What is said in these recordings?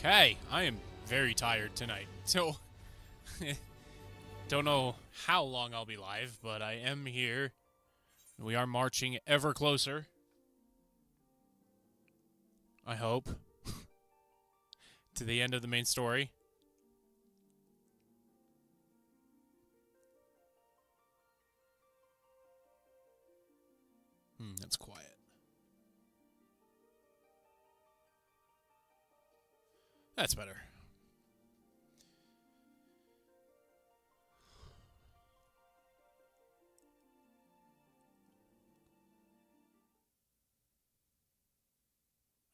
Okay, I am very tired tonight, so don't know how long I'll be live, but I am here. We are marching ever closer. I hope. To the end of the main story. That's quiet. That's better.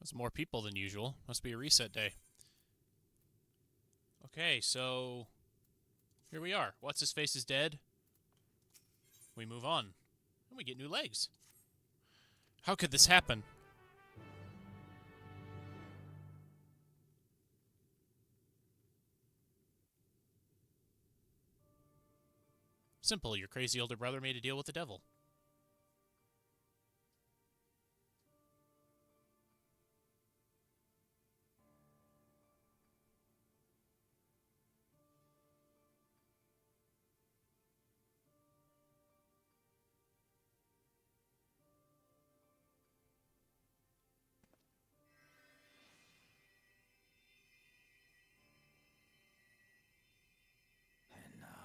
That's more people than usual. Must be a reset day. Okay, so here we are. What's his face is dead. We move on. And we get new legs. How could this happen? Simple, your crazy older brother made a deal with the devil. Enough.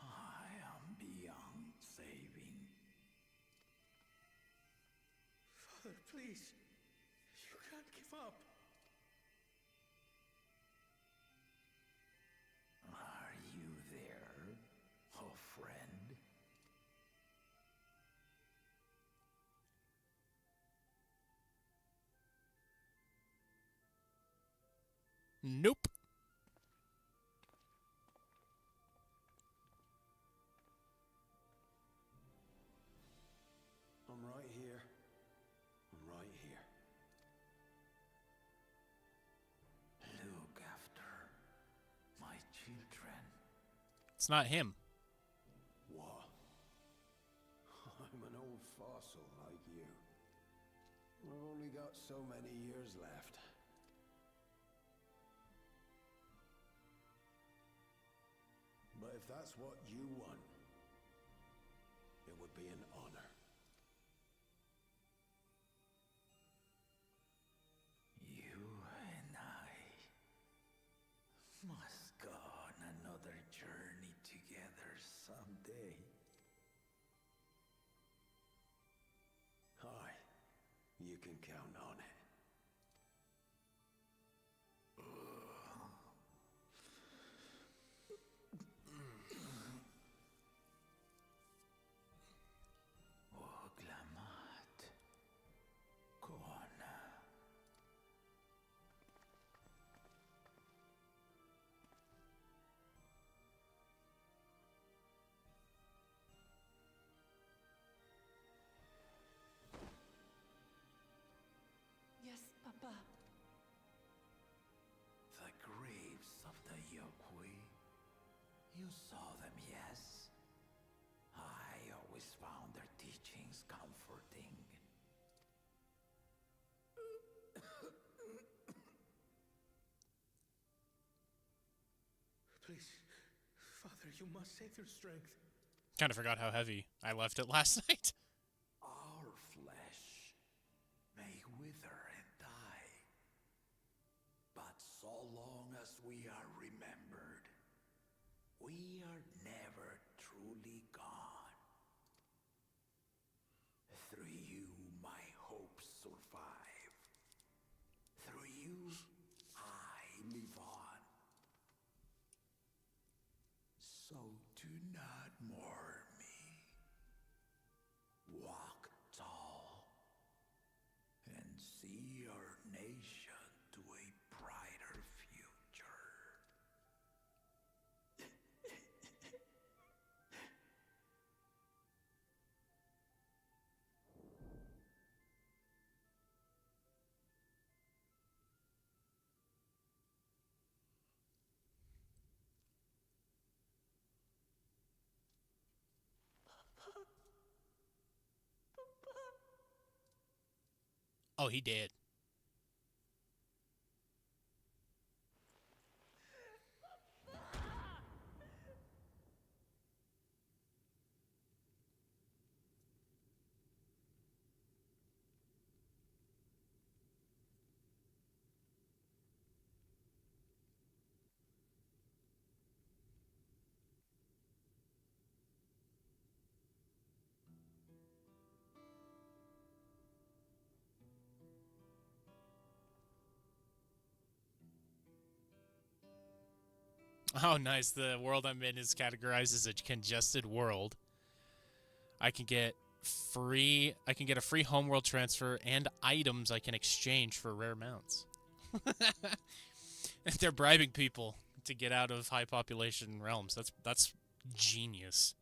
I am beyond saving. Father, please. You can't give up. Are you there, oh friend? Nope. I'm right here. I'm right here. Look after my children. It's not him. What? I'm an old fossil like you. I've only got so many years left. But if that's what you want, it would be an honor. You and I must go on another journey together someday. Aye, you can count on it. Oglamat. Kona. Yes, Papa. The graves of the Yokwi. You saw them, yes? I always found their teachings comforting. Please, Father, you must save your strength. Kind of forgot how heavy I left it last night. Our flesh may wither and die, but so long as we are remembered, we are never truly gone. Through you, my hopes survive. Through you, I live on. So do not mourn me. Walk tall and see our nation to a brighter future. Oh, he did. Oh, nice. The world I'm in is categorized as a congested world. I can get a free homeworld transfer and items I can exchange for rare mounts. They're bribing people to get out of high population realms. That's genius.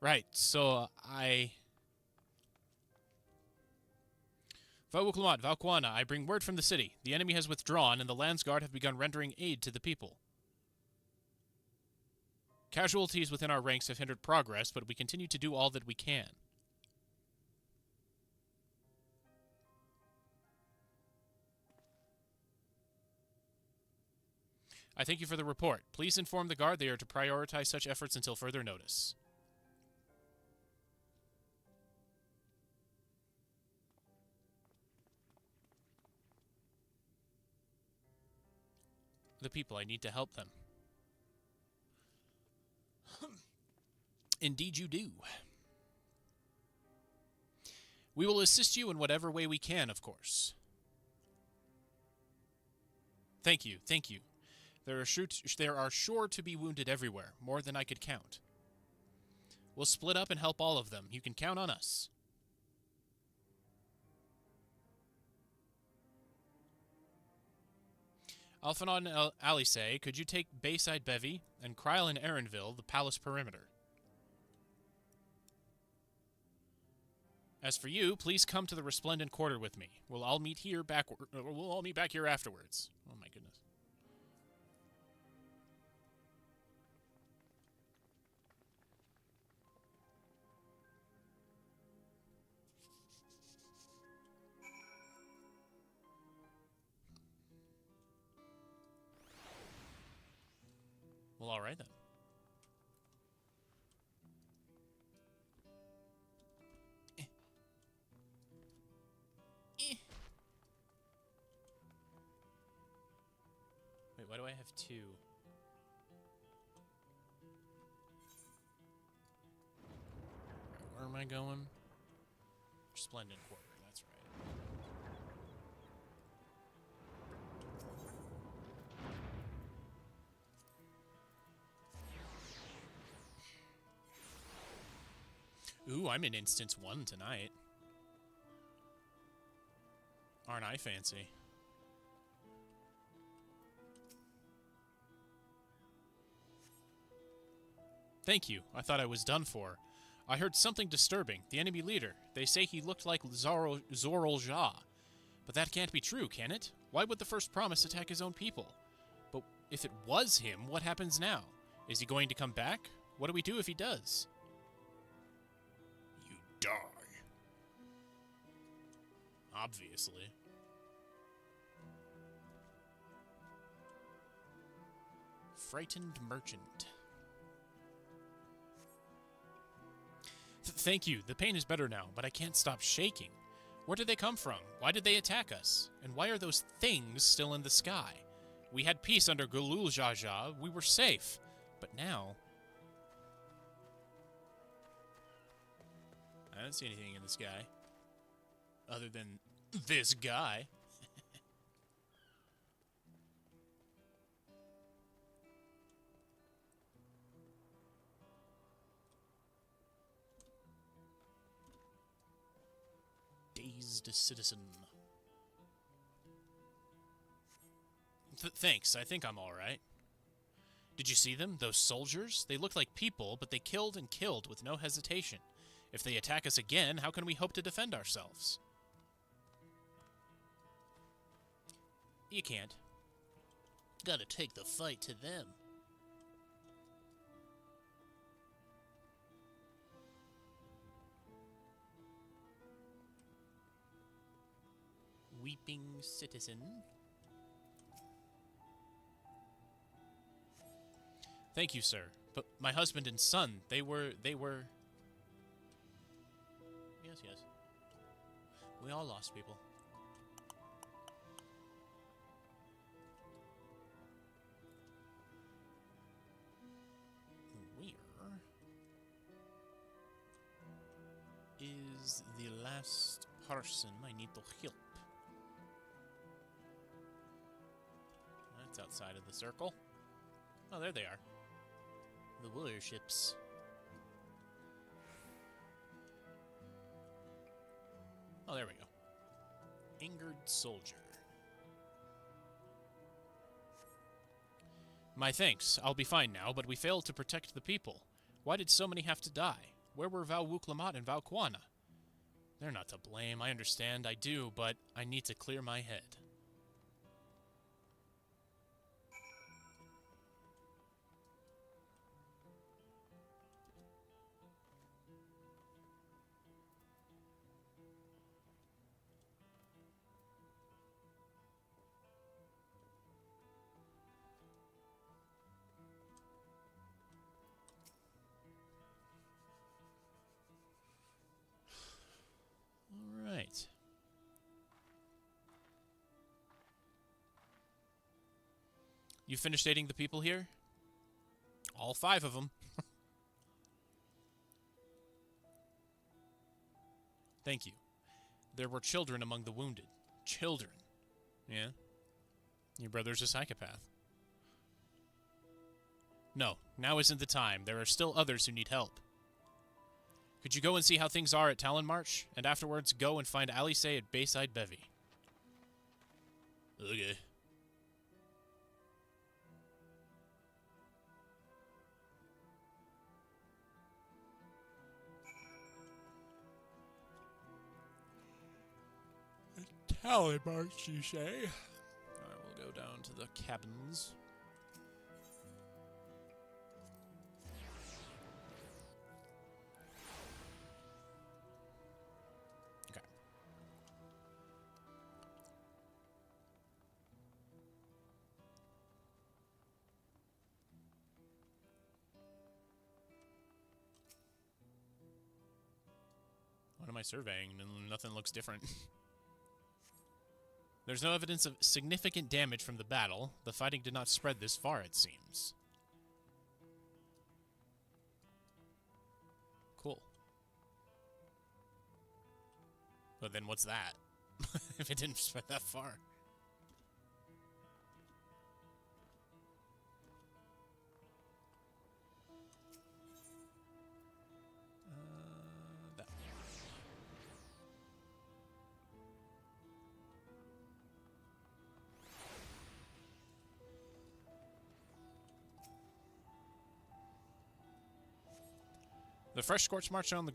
Right. So Valquana, I bring word from the city. The enemy has withdrawn, and the Landsguard have begun rendering aid to the people. Casualties within our ranks have hindered progress, but we continue to do all that we can. I thank you for the report. Please inform the Guard they are to prioritize such efforts until further notice. The people, I need to help them. Indeed you do. We will assist you in whatever way we can, of course. Thank you, thank you. There are sure to be wounded everywhere, more than I could count. We'll split up and help all of them. You can count on us. Alphanon Alice, could you take Bayside Bevy and Kryl and Aaronville, the palace perimeter? As for you, please come to the Resplendent Quarter with me. We'll all meet back here afterwards. Oh my goodness. Well, all right then. Wait, why do I have two? Where am I going? Splendid Quarter, that's right. Ooh, I'm in Instance 1 tonight. Aren't I fancy? Thank you. I thought I was done for. I heard something disturbing. The enemy leader. They say he looked like Zoral Jah. But that can't be true, can it? Why would the First Promise attack his own people? But if it was him, what happens now? Is he going to come back? What do we do if he does? You die. Obviously. Frightened Merchant. Thank you. The pain is better now, but I can't stop shaking. Where did they come from? Why did they attack us? And why are those things still in the sky? We had peace under Gulul Jaja. We were safe. But now... I don't see anything in the sky. Other than this guy. Dazed citizen. Thanks, I think I'm alright. Did you see them? Those soldiers? They looked like people, but they killed and killed with no hesitation. If they attack us again, how can we hope to defend ourselves? You can't. Gotta take the fight to them. Weeping citizen. Thank you, sir. But my husband and son, they were... Yes. We all lost people. Where is the last person I need to help? That's outside of the circle. Oh, there they are. The warships. Oh, there we go. Angered soldier. My thanks. I'll be fine now, but we failed to protect the people. Why did so many have to die? Where were Val Wuklamat and Val Quana? They're not to blame. I understand. I do, but I need to clear my head. All right. You finished dating the people here? All 5 of them. Thank you. There were children among the wounded. Children. Yeah? Your brother's a psychopath. No, now isn't the time. There are still others who need help. Could you go and see how things are at Talonmarch? And afterwards, go and find Alice at Bayside Bevy. Okay. Talonmarch, you say? Alright, we'll go down to the cabins. Okay. What am I surveying? Nothing looks different. There's no evidence of significant damage from the battle. The fighting did not spread this far, it seems. Cool. But then what's that? If it didn't spread that far. That. The fresh scorch marks on the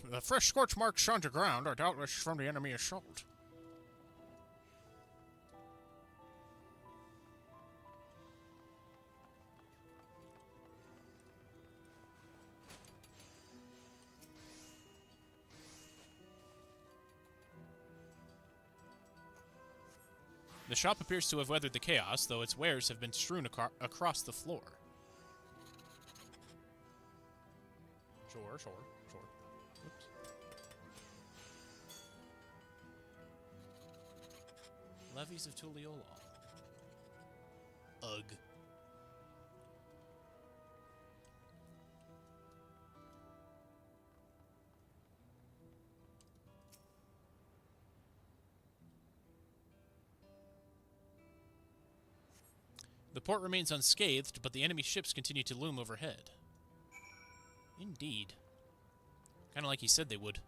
the fresh scorch marks on the ground are doubtless from the enemy assault. The shop appears to have weathered the chaos, though its wares have been strewn across the floor. Sure. Oops. Levies of Tuliolol. Ugh. The port remains unscathed, but the enemy ships continue to loom overhead. Indeed. Kind of like he said they would.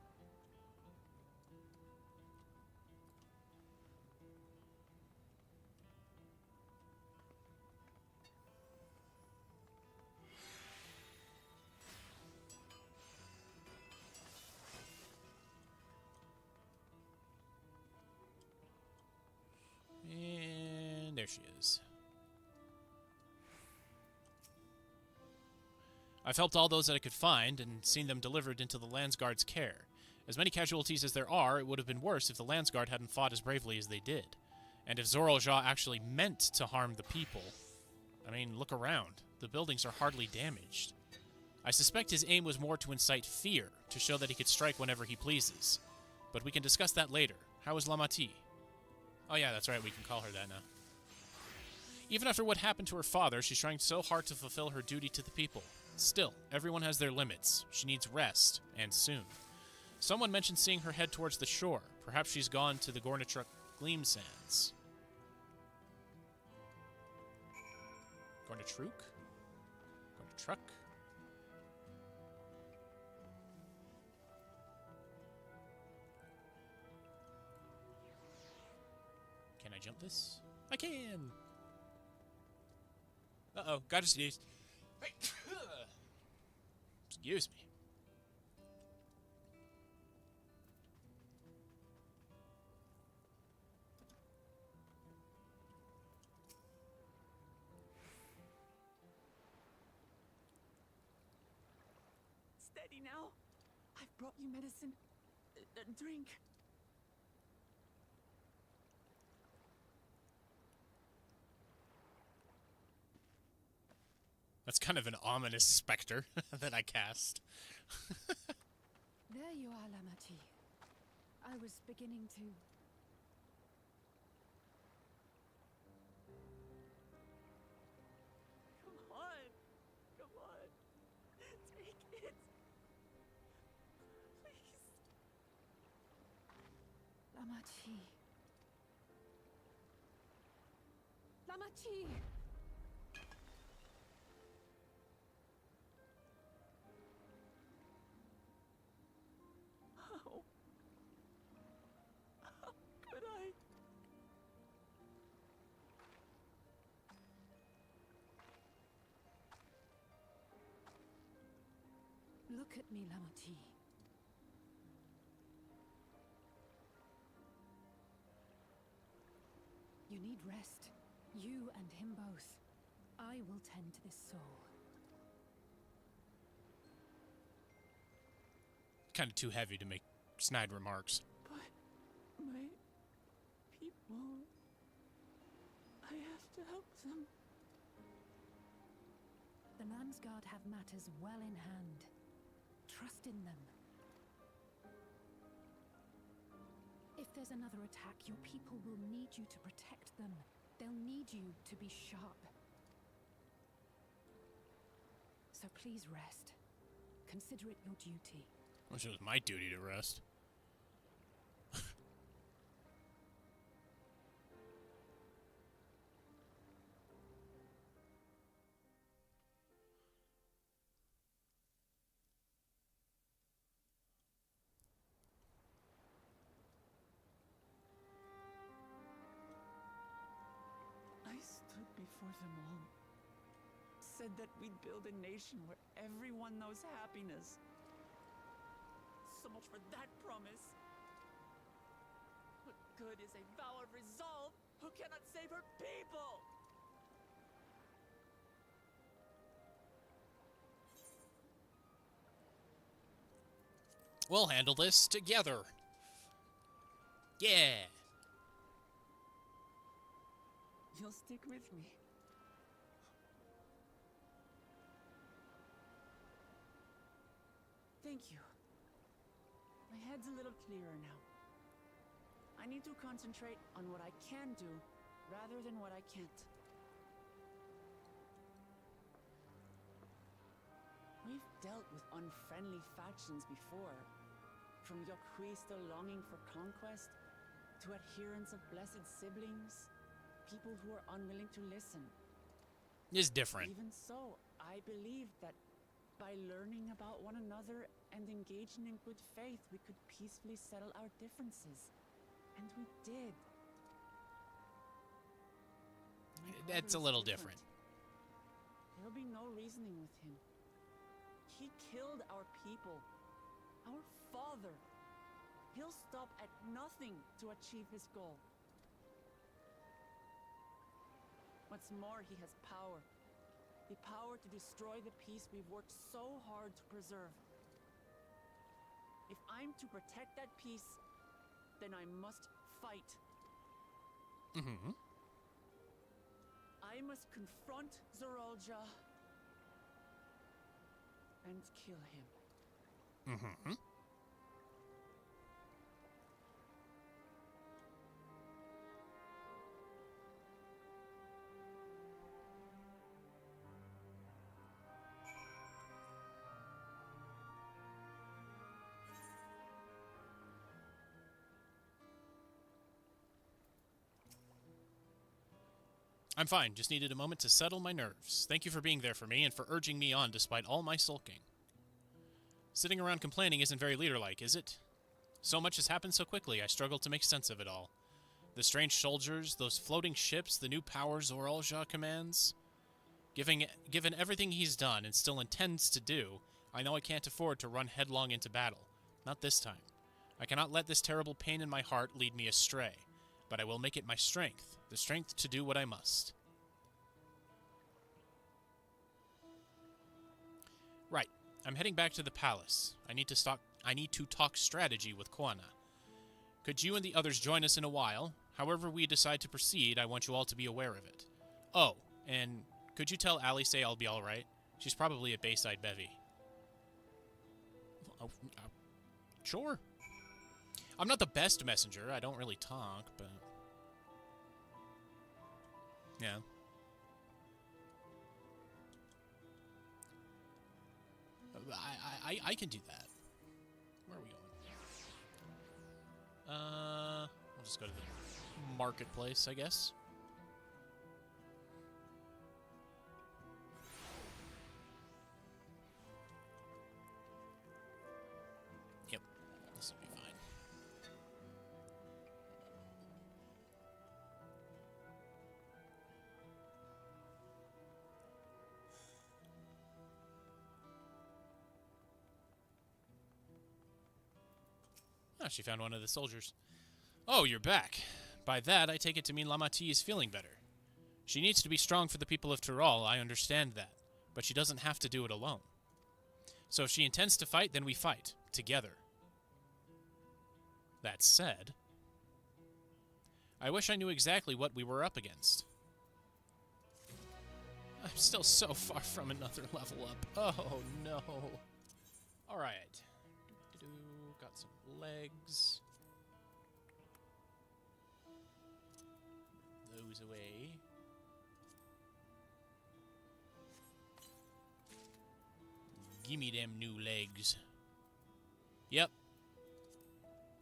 And there she is. I've helped all those that I could find, and seen them delivered into the Landsguard's care. As many casualties as there are, it would have been worse if the Landsguard hadn't fought as bravely as they did. And if Zorolja actually meant to harm the people, I mean, look around. The buildings are hardly damaged. I suspect his aim was more to incite fear, to show that he could strike whenever he pleases. But we can discuss that later. How is Lamati? Oh yeah, that's right, we can call her that now. Even after what happened to her father, she's trying so hard to fulfill her duty to the people. Still, everyone has their limits. She needs rest, and soon. Someone mentioned seeing her head towards the shore. Perhaps she's gone to the Gornitruk Gleam Sands. Gornitruk? truck. Can I jump this? I can! Uh-oh, gotta sneeze. Excuse me. Steady now. I've brought you medicine. Drink. That's kind of an ominous specter that I cast. There you are, Lamachi. I was beginning to... Come on. Come on. Take it. Please. Lamachi. Lamachi! How could I? Look at me, Lamachi. You need rest. You and him both. I will tend to this soul. Kind of too heavy to make snide remarks. But my people... I have to help them. The Landsguard have matters well in hand. Trust in them. If there's another attack, your people will need you to protect them. They'll need you to be sharp. So please rest. Consider it your duty. Wish it was my duty to rest. I stood before them all. Said that we'd build a nation where everyone knows happiness. So much for that promise. What good is a vow of resolve who cannot save her people? We'll handle this together. Yeah. You'll stick with me. Thank you. My head's a little clearer now. I need to concentrate on what I can do rather than what I can't. We've dealt with unfriendly factions before. From Yokhui still longing for conquest, to adherents of blessed siblings, people who are unwilling to listen. It's different. Even so, I believe that by learning about one another and engaging in good faith, we could peacefully settle our differences. And we did. My That's a brother is little different. There'll be no reasoning with him. He killed our people, our father. He'll stop at nothing to achieve his goal. What's more, he has power. The power to destroy the peace we've worked so hard to preserve. If I'm to protect that peace, then I must fight. Mm-hmm. I must confront Zorolja and kill him. Mm-hmm. I'm fine, just needed a moment to settle my nerves. Thank you for being there for me and for urging me on despite all my sulking. Sitting around complaining isn't very leader-like, is it? So much has happened so quickly, I struggle to make sense of it all. The strange soldiers, those floating ships, the new powers Zoralja commands. Given everything he's done and still intends to do, I know I can't afford to run headlong into battle. Not this time. I cannot let this terrible pain in my heart lead me astray, but I will make it my strength, the strength to do what I must. Right. I'm heading back to the palace. I need to talk strategy with Kwana. Could you and the others join us in a while? However we decide to proceed, I want you all to be aware of it. Oh, and could you tell Alice I'll be alright? She's probably at Bayside Bevy. Oh, sure. I'm not the best messenger. I don't really talk, but... yeah. I can do that. Where are we going? We'll just go to the marketplace, I guess. Yep, this will be fine. Oh, she found one of the soldiers. Oh, you're back. By that, I take it to mean Lamati is feeling better. She needs to be strong for the people of Tyrol, I understand that. But she doesn't have to do it alone. So if she intends to fight, then we fight. Together. That said, I wish I knew exactly what we were up against. I'm still so far from another level up. Oh, no. Alright. Got some legs. Those away. Gimme them new legs. Yep.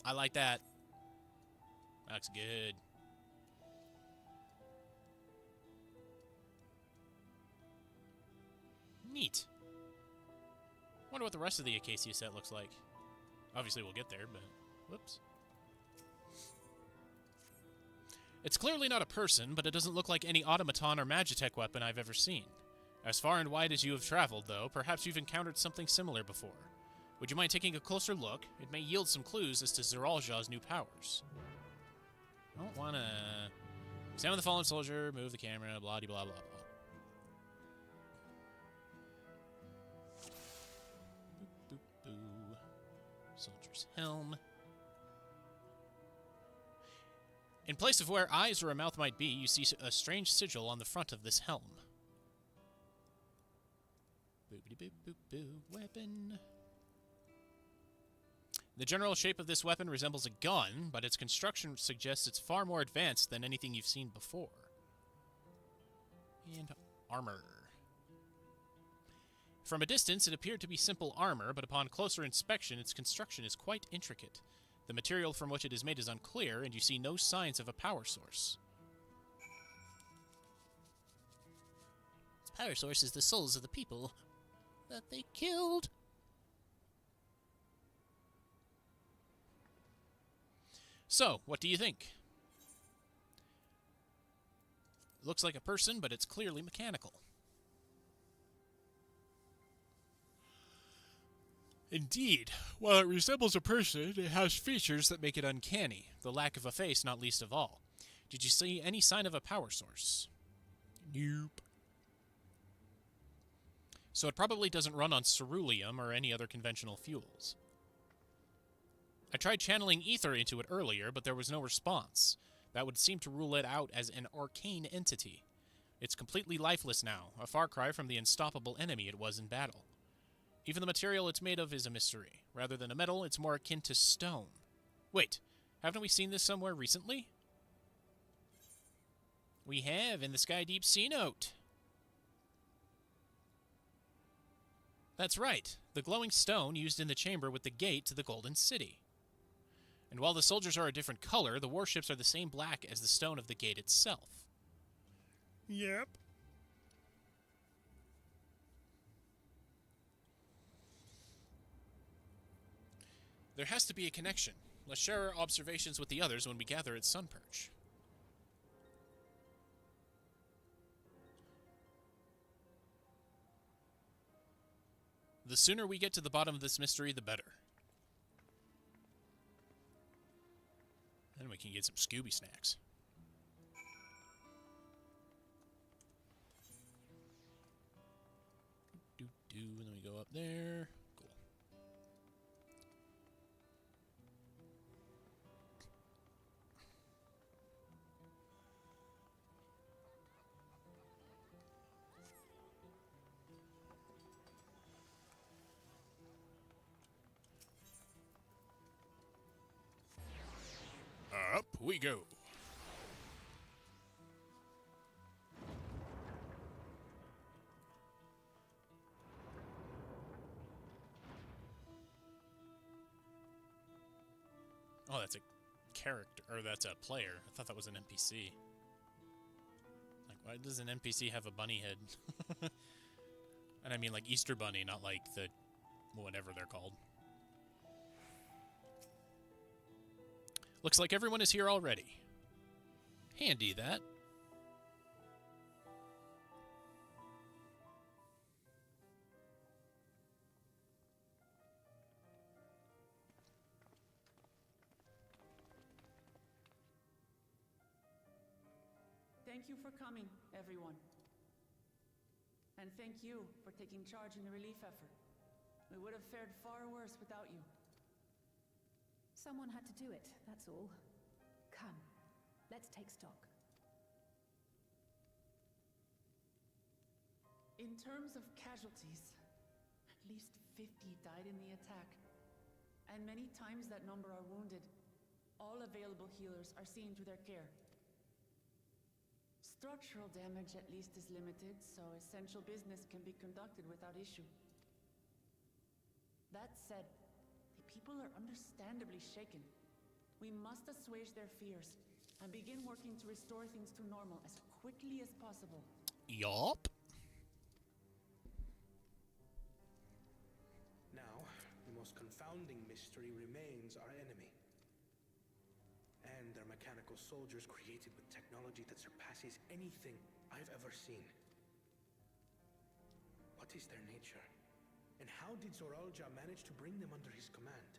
I like that. Looks good. Neat. Wonder what the rest of the Acacia set looks like. Obviously we'll get there, but... whoops. It's clearly not a person, but it doesn't look like any automaton or magitech weapon I've ever seen. As far and wide as you have traveled, though, perhaps you've encountered something similar before. Would you mind taking a closer look? It may yield some clues as to Zoralja's new powers. I don't wanna... examine the fallen soldier, move the camera, blah-de-blah-blah-blah. Boop-boop-boo. Soldier's helm. In place of where eyes or a mouth might be, you see a strange sigil on the front of this helm. Boop-de-boop-boop-boo. Weapon. The general shape of this weapon resembles a gun, but its construction suggests it's far more advanced than anything you've seen before. And armor. From a distance, it appeared to be simple armor, but upon closer inspection, its construction is quite intricate. The material from which it is made is unclear, and you see no signs of a power source. Its power source is the souls of the people that they killed. So, what do you think? Looks like a person, but it's clearly mechanical. Indeed. While it resembles a person, it has features that make it uncanny, the lack of a face not least of all. Did you see any sign of a power source? Nope. So it probably doesn't run on ceruleum or any other conventional fuels. I tried channeling ether into it earlier, but there was no response. That would seem to rule it out as an arcane entity. It's completely lifeless now, a far cry from the unstoppable enemy it was in battle. Even the material it's made of is a mystery. Rather than a metal, it's more akin to stone. Wait, haven't we seen this somewhere recently? We have, in the Sky Deep Sea Note. That's right, the glowing stone used in the chamber with the gate to the Golden City. And while the soldiers are a different color, the warships are the same black as the stone of the gate itself. Yep. There has to be a connection. Let's share our observations with the others when we gather at Sunperch. The sooner we get to the bottom of this mystery, the better. Then we can get some Scooby snacks. And then we go up there. Cool. Up we go. Oh, that's a character, or that's a player. I thought that was an NPC. Like, why does an NPC have a bunny head? And I mean like Easter Bunny, not like the whatever they're called. Looks like everyone is here already. Handy, that. Thank you for coming, everyone. And thank you for taking charge in the relief effort. We would have fared far worse without you. Someone had to do it, that's all. Come, let's take stock. In terms of casualties, at least 50 died in the attack. And many times that number are wounded. All available healers are seen to their care. Structural damage at least is limited, so essential business can be conducted without issue. That said, the people are understandably shaken. We must assuage their fears and begin working to restore things to normal as quickly as possible. Yup. Now, the most confounding mystery remains our enemy. And their mechanical soldiers created with technology that surpasses anything I've ever seen. What is their nature? And how did Zoralja manage to bring them under his command?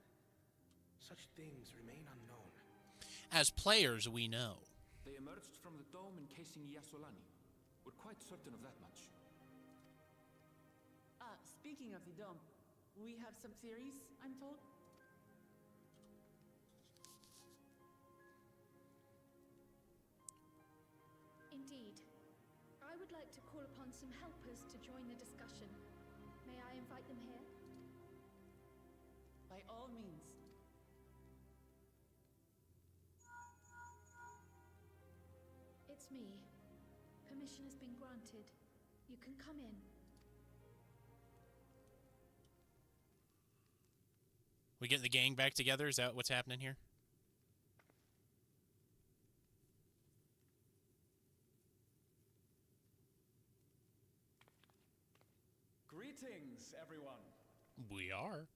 Such things remain unknown. As players, we know. They emerged from the dome encasing Yasolani. We're quite certain of that much. Speaking of the dome, we have some theories, I'm told? Indeed. I would like to call upon some helpers to join the discussion. May I invite them here? By all means. It's me. Permission has been granted. You can come in. We get the gang back together? Is that what's happening here? Greetings, everyone. We are.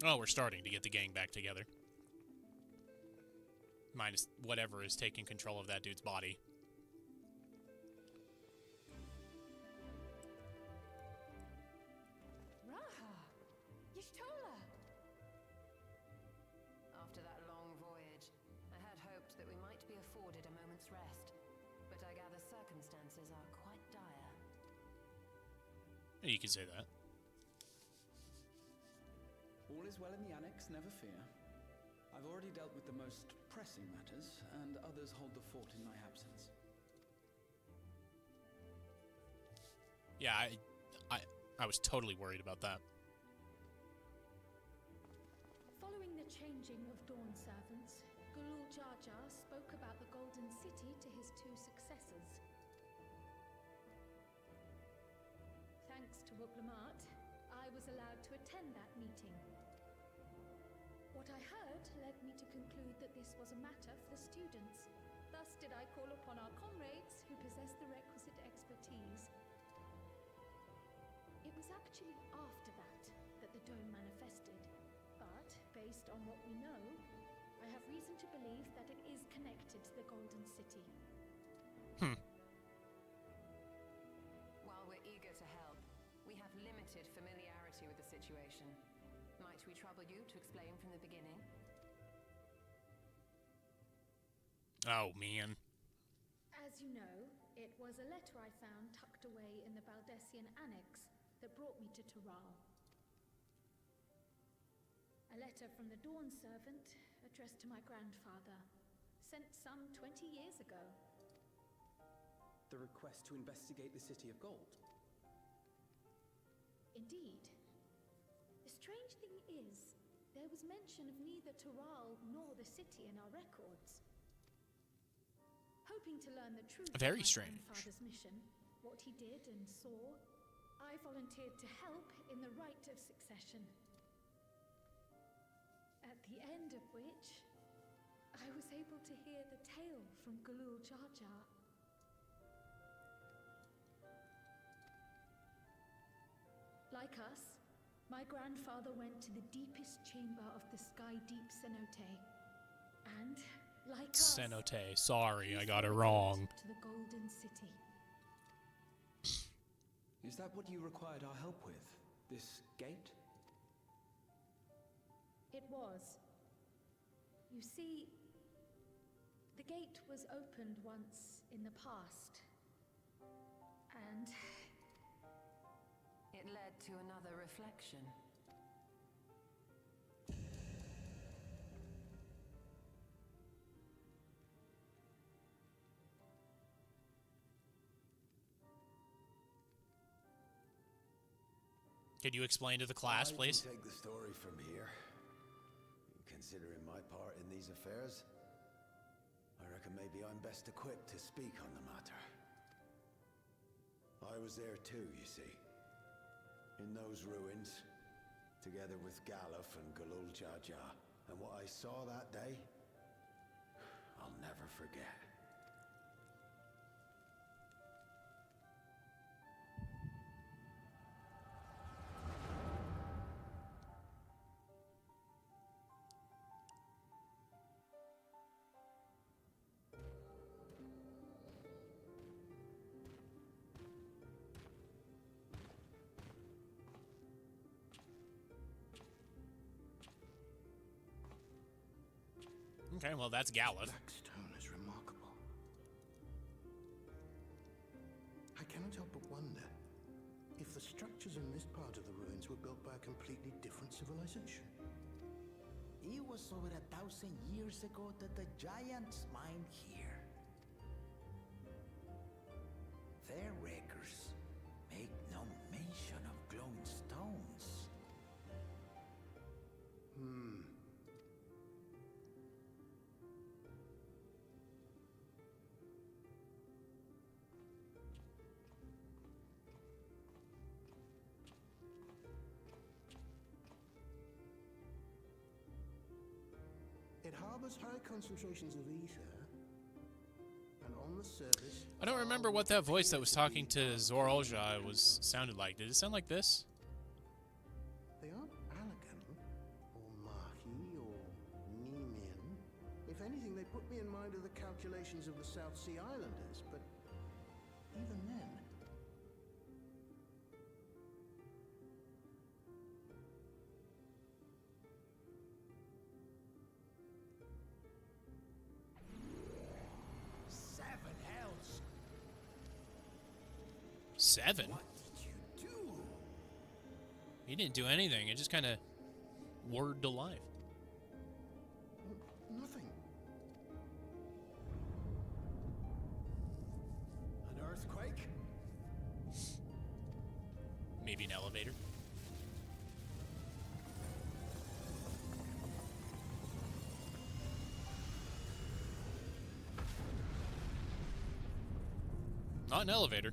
Oh, we're starting to get the gang back together. Minus whatever is taking control of that dude's body. Raha! Y'shtola! After that long voyage, I had hoped that we might be afforded a moment's rest. But I gather circumstances are quite dire. Yeah, you can say that. All is well in the Annex, never fear. I've already dealt with the most pressing matters, and others hold the fort in my absence. Yeah, I was totally worried about that. Following the changing of Dawn servants, Gulul Jar Jar spoke about the Golden City to his two successors. Thanks to Wuglamat, was allowed to attend that meeting. What I heard led me to conclude that this was a matter for the students. Thus did I call upon our comrades who possess the requisite expertise. It was actually after that the dome manifested, but based on what we know, I have reason to believe that it is connected to the Golden City. While we're eager to help, we have limited familiarity with the situation. Might we trouble you to explain from the beginning? Oh, man. As you know, it was a letter I found tucked away in the Baldessian Annex that brought me to Tural. A letter from the Dawn Servant, addressed to my grandfather, sent some 20 years ago. The request to investigate the City of Gold? Indeed. The strange thing is, there was mention of neither Tural nor the city in our records. Hoping to learn the truth Very of my strange. grandfather's mission, what he did and saw, I volunteered to help in the rite of succession. At the end of which, I was able to hear the tale from Galul Jar Jar. Like us, my grandfather went to the deepest chamber of the Sky Deep Cenote. And, like us, Cenote. Sorry, he I got it followed wrong. to the Golden City. Is that what you required our help with? This gate? It was. You see, the gate was opened once in the past. And It led to another reflection. Could you explain to the class, I please? can take the story from here. Considering my part in these affairs, I reckon maybe I'm best equipped to speak on the matter. I was there too, you see. In those ruins, together with Galuf and Galul Jar Jar. And what I saw that day, I'll never forget. Okay, well, that's Galuf. Black stone is remarkable. I cannot help but wonder if the structures in this part of the ruins were built by a completely different civilization. It was over 1,000 years ago that the giants mined here. Their records make no mention of glowing stones. It harbors high concentrations of ether, and on the surface... I don't remember what that voice that was talking to Zorolja was sounded like. Did it sound like this? They aren't Allagan, or Mahi, or Nemen. If anything, they put me in mind of the calculations of the South Sea Islanders, but even then... Seven hells! 7? What did you do? He didn't do anything. It just kind of whirred to life. Nothing. An earthquake? Maybe an elevator. Not an elevator.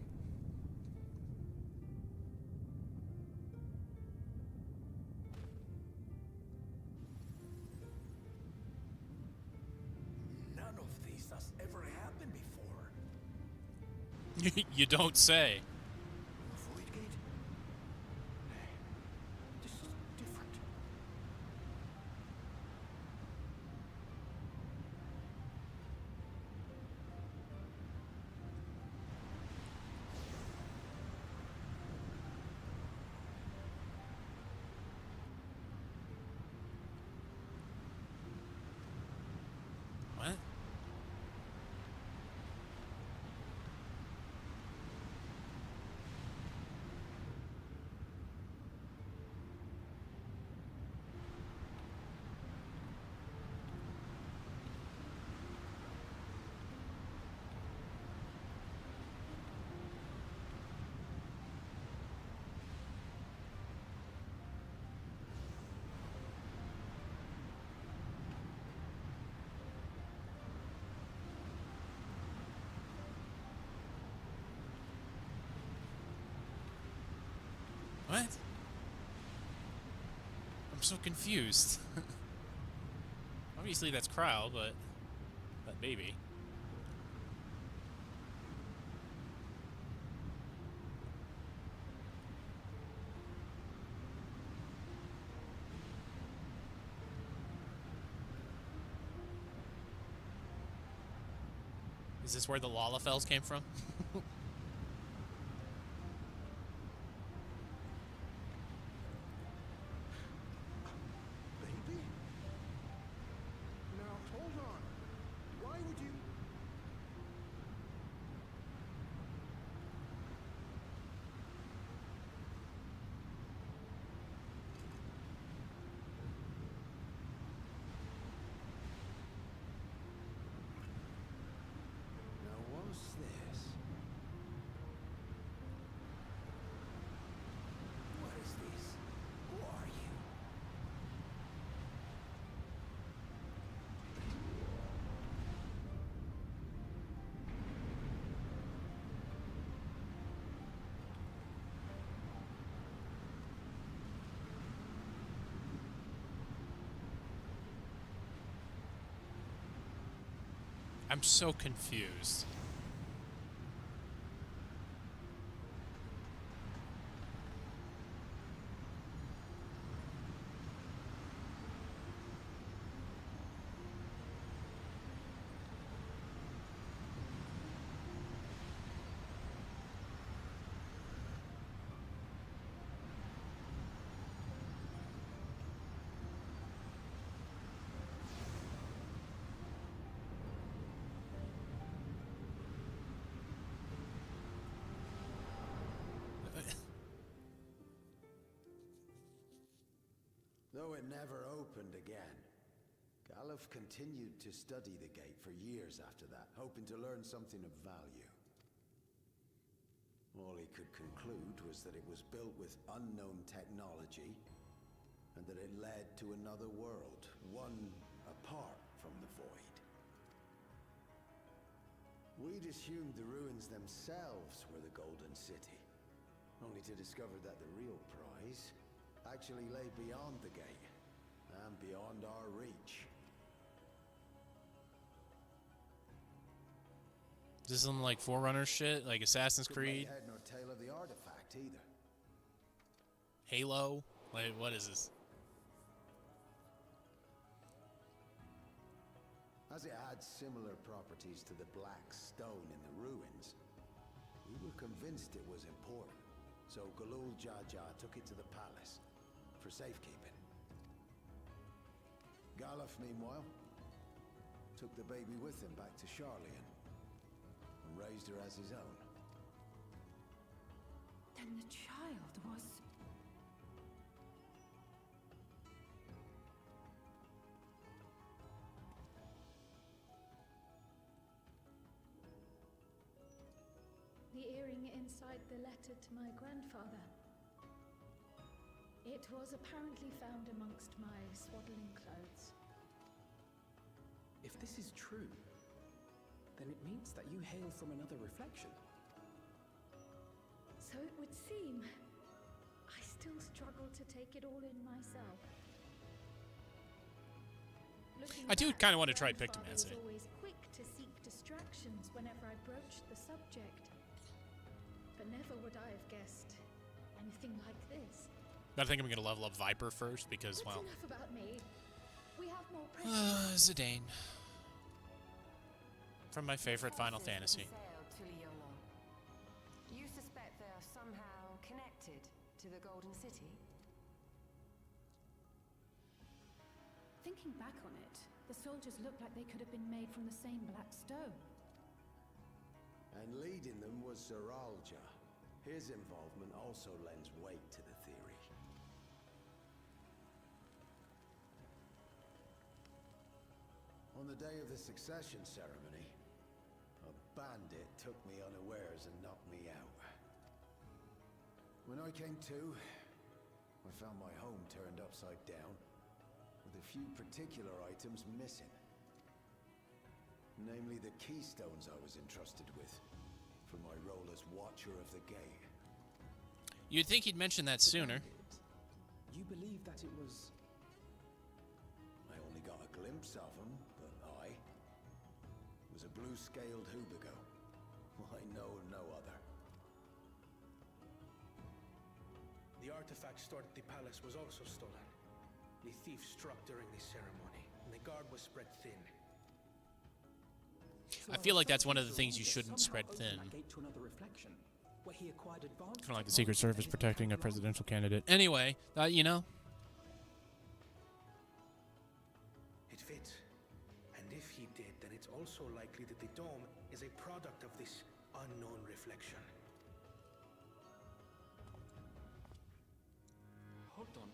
You don't say. Void gate? Hey, this is different. What? What? I'm so confused. Obviously that's Kryle, but that baby. Is this where the Lalafels came from? Baby? Now, hold on. Why would you... Now, what's this? What is this? Who are you? I'm so confused. Though it never opened again, Galuf continued to study the gate for years after that, hoping to learn something of value. All he could conclude was that it was built with unknown technology, and that it led to another world, one apart from the Void. We'd assumed the ruins themselves were the Golden City, only to discover that the real prize actually lay beyond the gate, and beyond our reach. Is this some like Forerunner shit, like Assassin's Couldn't make Creed, head nor tail of the artifact either. Halo? Like, what is this? As it had similar properties to the black stone in the ruins, we were convinced it was important. So Galul Jaja took it to the palace for safekeeping. Galuf, meanwhile, took the baby with him back to Charlian and raised her as his own. Then the child was... The earring inside the letter to my grandfather. It was apparently found amongst my swaddling clothes. If this is true, then it means that you hail from another reflection. So it would seem. I still struggle to take it all in myself. I do kind of want to try Pictomancy. Grandfather was always quick to seek distractions whenever I broached the subject. But never would I have guessed anything like this. I think I'm going to level up Viper first because, That's well... enough about me. We have more precious. Zidane. From my favorite Final Fantasy. Sailed to Liolo. You suspect they are somehow connected to the Golden City? Thinking back on it, the soldiers look like they could have been made from the same black stone. And leading them was Sir Alja. His involvement also lends weight to the theory. On the day of the succession ceremony, a bandit took me unawares and knocked me out. When I came to, I found my home turned upside down, with a few particular items missing. Namely the keystones I was entrusted with, for my role as Watcher of the Gate. You'd think he'd mention that sooner. You believe that it was... I only got a glimpse of him, but I was a blue-scaled Hubigo. I know of no other. The artifact stored at the palace was also stolen. The thief struck during the ceremony, and the guard was spread thin. I feel like that's one of the things you shouldn't spread thin. Kind of like the Secret Service protecting a presidential candidate. Anyway, you know. It fits. And if he did, then it's also likely that the dome is a product of this unknown reflection. Hold on.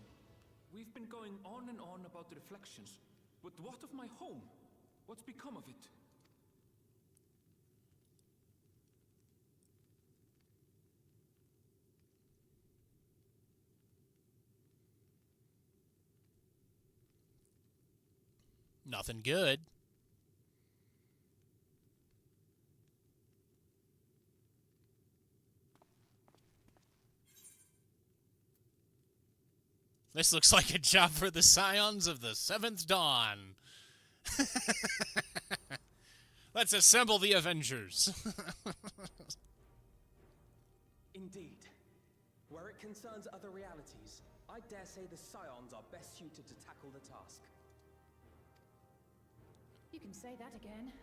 We've been going on and on about the reflections. But what of my home? What's become of it? Nothing good. This looks like a job for the Scions of the Seventh Dawn. Let's assemble the Avengers. Indeed. Where it concerns other realities, I dare say the Scions are best suited to tackle the task. You can say that again.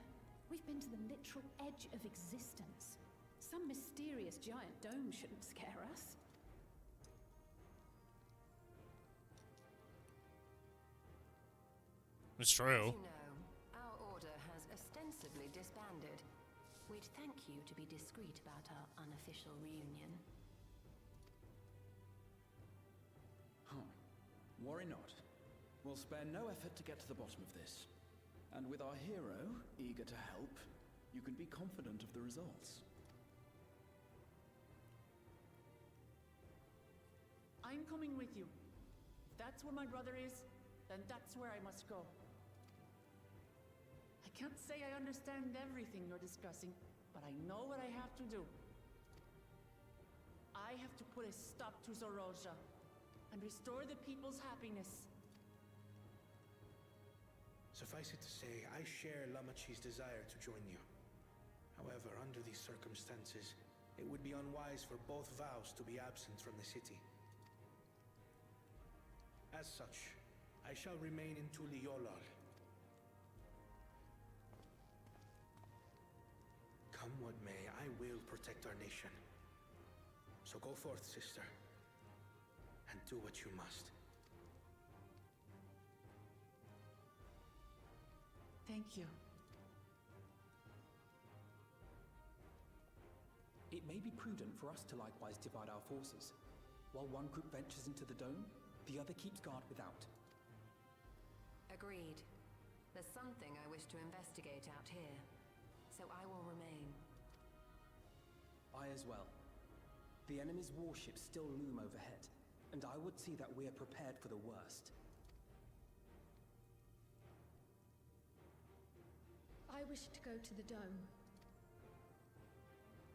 We've been to the literal edge of existence. Some mysterious giant dome shouldn't scare us. It's true. As you know, our order has ostensibly disbanded. We'd thank you to be discreet about our unofficial reunion. Worry not. We'll spare no effort to get to the bottom of this. And with our hero eager to help, you can be confident of the results. I'm coming with you. If that's where my brother is, then that's where I must go. I can't say I understand everything you're discussing, but I know what I have to do. I have to put a stop to Zorolja and restore the people's happiness. Suffice it to say, I share Lamachi's desire to join you. However, under these circumstances, it would be unwise for both vows to be absent from the city. As such, I shall remain in Tuliolal. Come what may, I will protect our nation. So go forth, sister, and do what you must. Thank you. It may be prudent for us to likewise divide our forces. While one group ventures into the dome, the other keeps guard without. Agreed. There's something I wish to investigate out here, so I will remain. I as well. The enemy's warships still loom overhead, and I would see that we are prepared for the worst. I wish to go to the dome.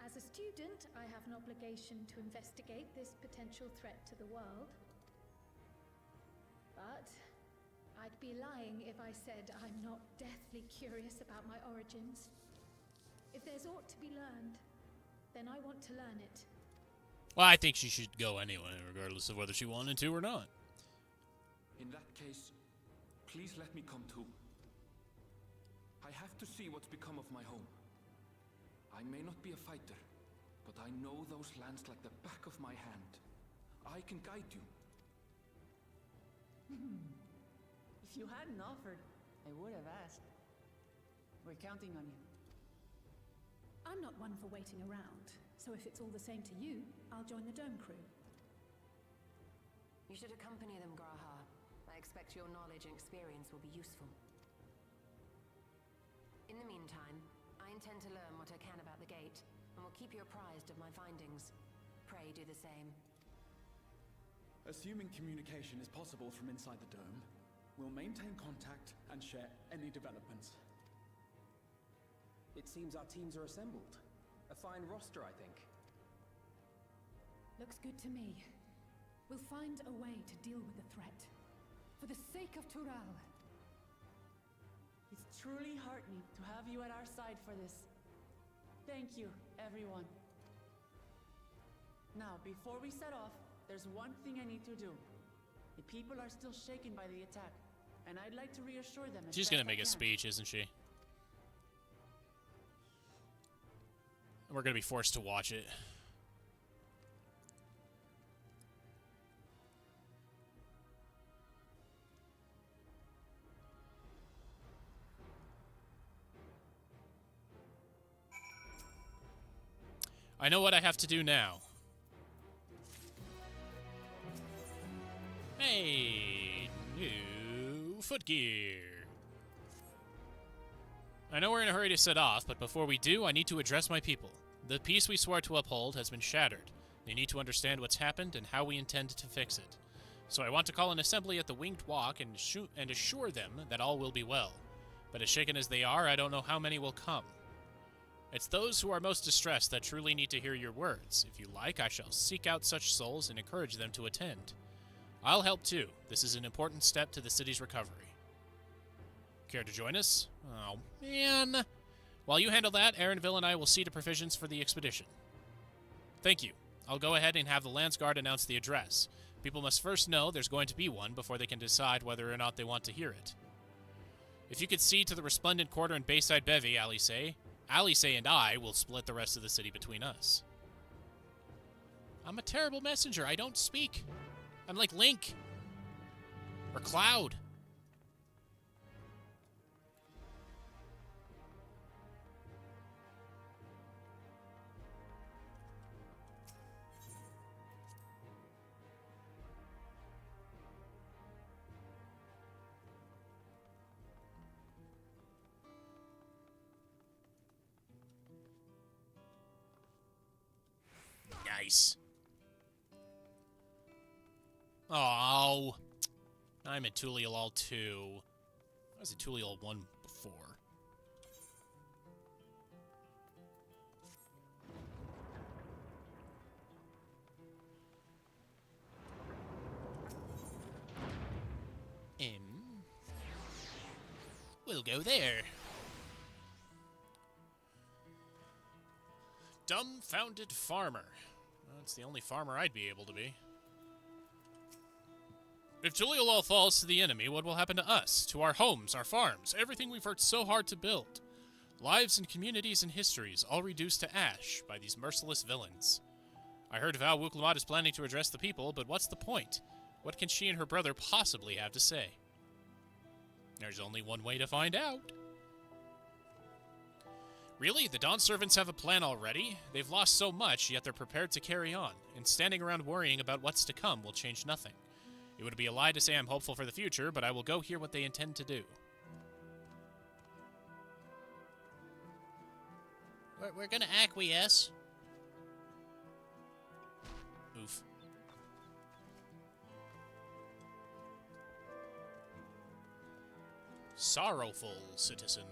As a student, I have an obligation to investigate this potential threat to the world. But I'd be lying if I said I'm not deathly curious about my origins. If there's aught to be learned, then I want to learn it. Well, I think she should go anyway, regardless of whether she wanted to or not. In that case, please let me come too. I have to see what's become of my home. I may not be a fighter, but I know those lands like the back of my hand. I can guide you. If you hadn't offered, I would have asked. We're counting on you. I'm not one for waiting around, so if it's all the same to you, I'll join the Dome crew. You should accompany them, Graha. I expect your knowledge and experience will be useful. In the meantime, I intend to learn what I can about the gate, and will keep you apprised of my findings. Pray do the same. Assuming communication is possible from inside the dome, we'll maintain contact and share any developments. It seems our teams are assembled. A fine roster, I think. Looks good to me. We'll find a way to deal with the threat. For the sake of Tural. It's truly heartening to have you at our side for this. Thank you, everyone. Now, before we set off, there's one thing I need to do. The people are still shaken by the attack, and I'd like to reassure them. She's gonna make a speech, isn't she? We're gonna be forced to watch it. I know what I have to do now. Hey, new footgear. I know we're in a hurry to set off, but before we do, I need to address my people. The peace we swore to uphold has been shattered. They need to understand what's happened and how we intend to fix it. So I want to call an assembly at the Winged Walk and assure them that all will be well. But as shaken as they are, I don't know how many will come. It's those who are most distressed that truly need to hear your words. If you like, I shall seek out such souls and encourage them to attend. I'll help too. This is an important step to the city's recovery. Care to join us? Oh, man. While you handle that, Aaronville and I will see to provisions for the expedition. Thank you. I'll go ahead and have the Landsguard announce the address. People must first know there's going to be one before they can decide whether or not they want to hear it. If you could see to the Resplendent Quarter and Bayside Bevy, Alice and I will split the rest of the city between us. I'm a terrible messenger. I don't speak. I'm like Link. Or Cloud. Nice. Oh, I'm at Tulial 2. I was at Tulial 1 before. We'll go there. Dumbfounded farmer. That's the only farmer I'd be able to be. If Tulial falls to the enemy, what will happen to us? To our homes, our farms, everything we've worked so hard to build? Lives and communities and histories, all reduced to ash by these merciless villains. I heard Val Wuklamat is planning to address the people, but what's the point? What can she and her brother possibly have to say? There's only one way to find out. Really? The Dawn Servants have a plan already? They've lost so much, yet they're prepared to carry on, and standing around worrying about what's to come will change nothing. It would be a lie to say I'm hopeful for the future, but I will go hear what they intend to do. We're gonna acquiesce. Oof. Sorrowful citizen.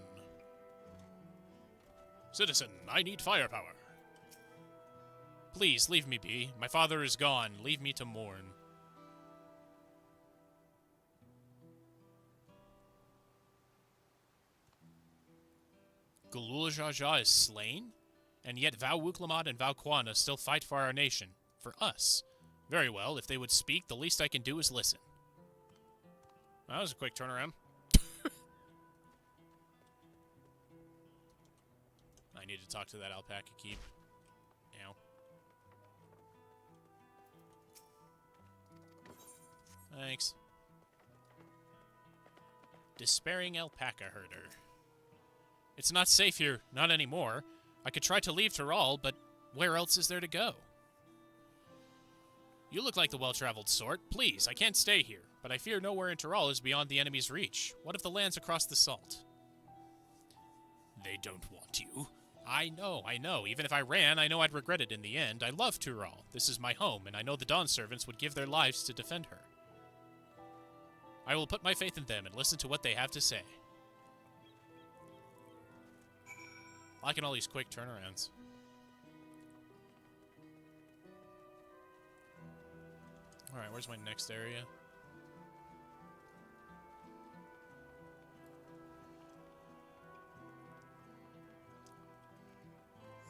Citizen, I need firepower. Please, leave me be. My father is gone. Leave me to mourn. Galul Jaja is slain? And yet Val Wuklamat and Val Kwana still fight for our nation. For us. Very well, if they would speak, the least I can do is listen. That was a quick turnaround. I need to talk to that alpaca keep. Ow. Thanks. Despairing alpaca herder. It's not safe here, not anymore. I could try to leave Tyrol, but where else is there to go? You look like the well-traveled sort. Please, I can't stay here, but I fear nowhere in Tyrol is beyond the enemy's reach. What if the land's across the salt? They don't want you. I know. Even if I ran, I know I'd regret it in the end. I love Tyrol. This is my home, and I know the Dawn servants would give their lives to defend her. I will put my faith in them and listen to what they have to say. Liking all these quick turnarounds. Alright, where's my next area?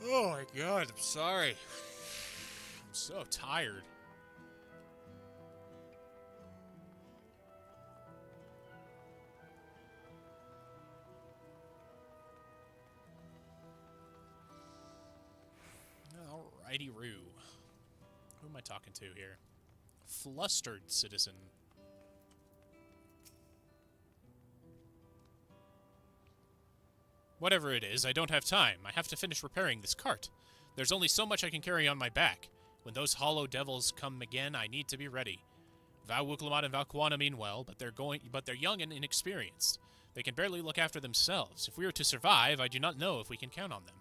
Oh my god, I'm sorry. I'm so tired. Alrighty-roo. Who am I talking to here? Flustered citizen. Whatever it is, I don't have time. I have to finish repairing this cart. There's only so much I can carry on my back. When those hollow devils come again, I need to be ready. Val Wuklamat and Valquana mean well, but they're young and inexperienced. They can barely look after themselves. If we are to survive, I do not know if we can count on them.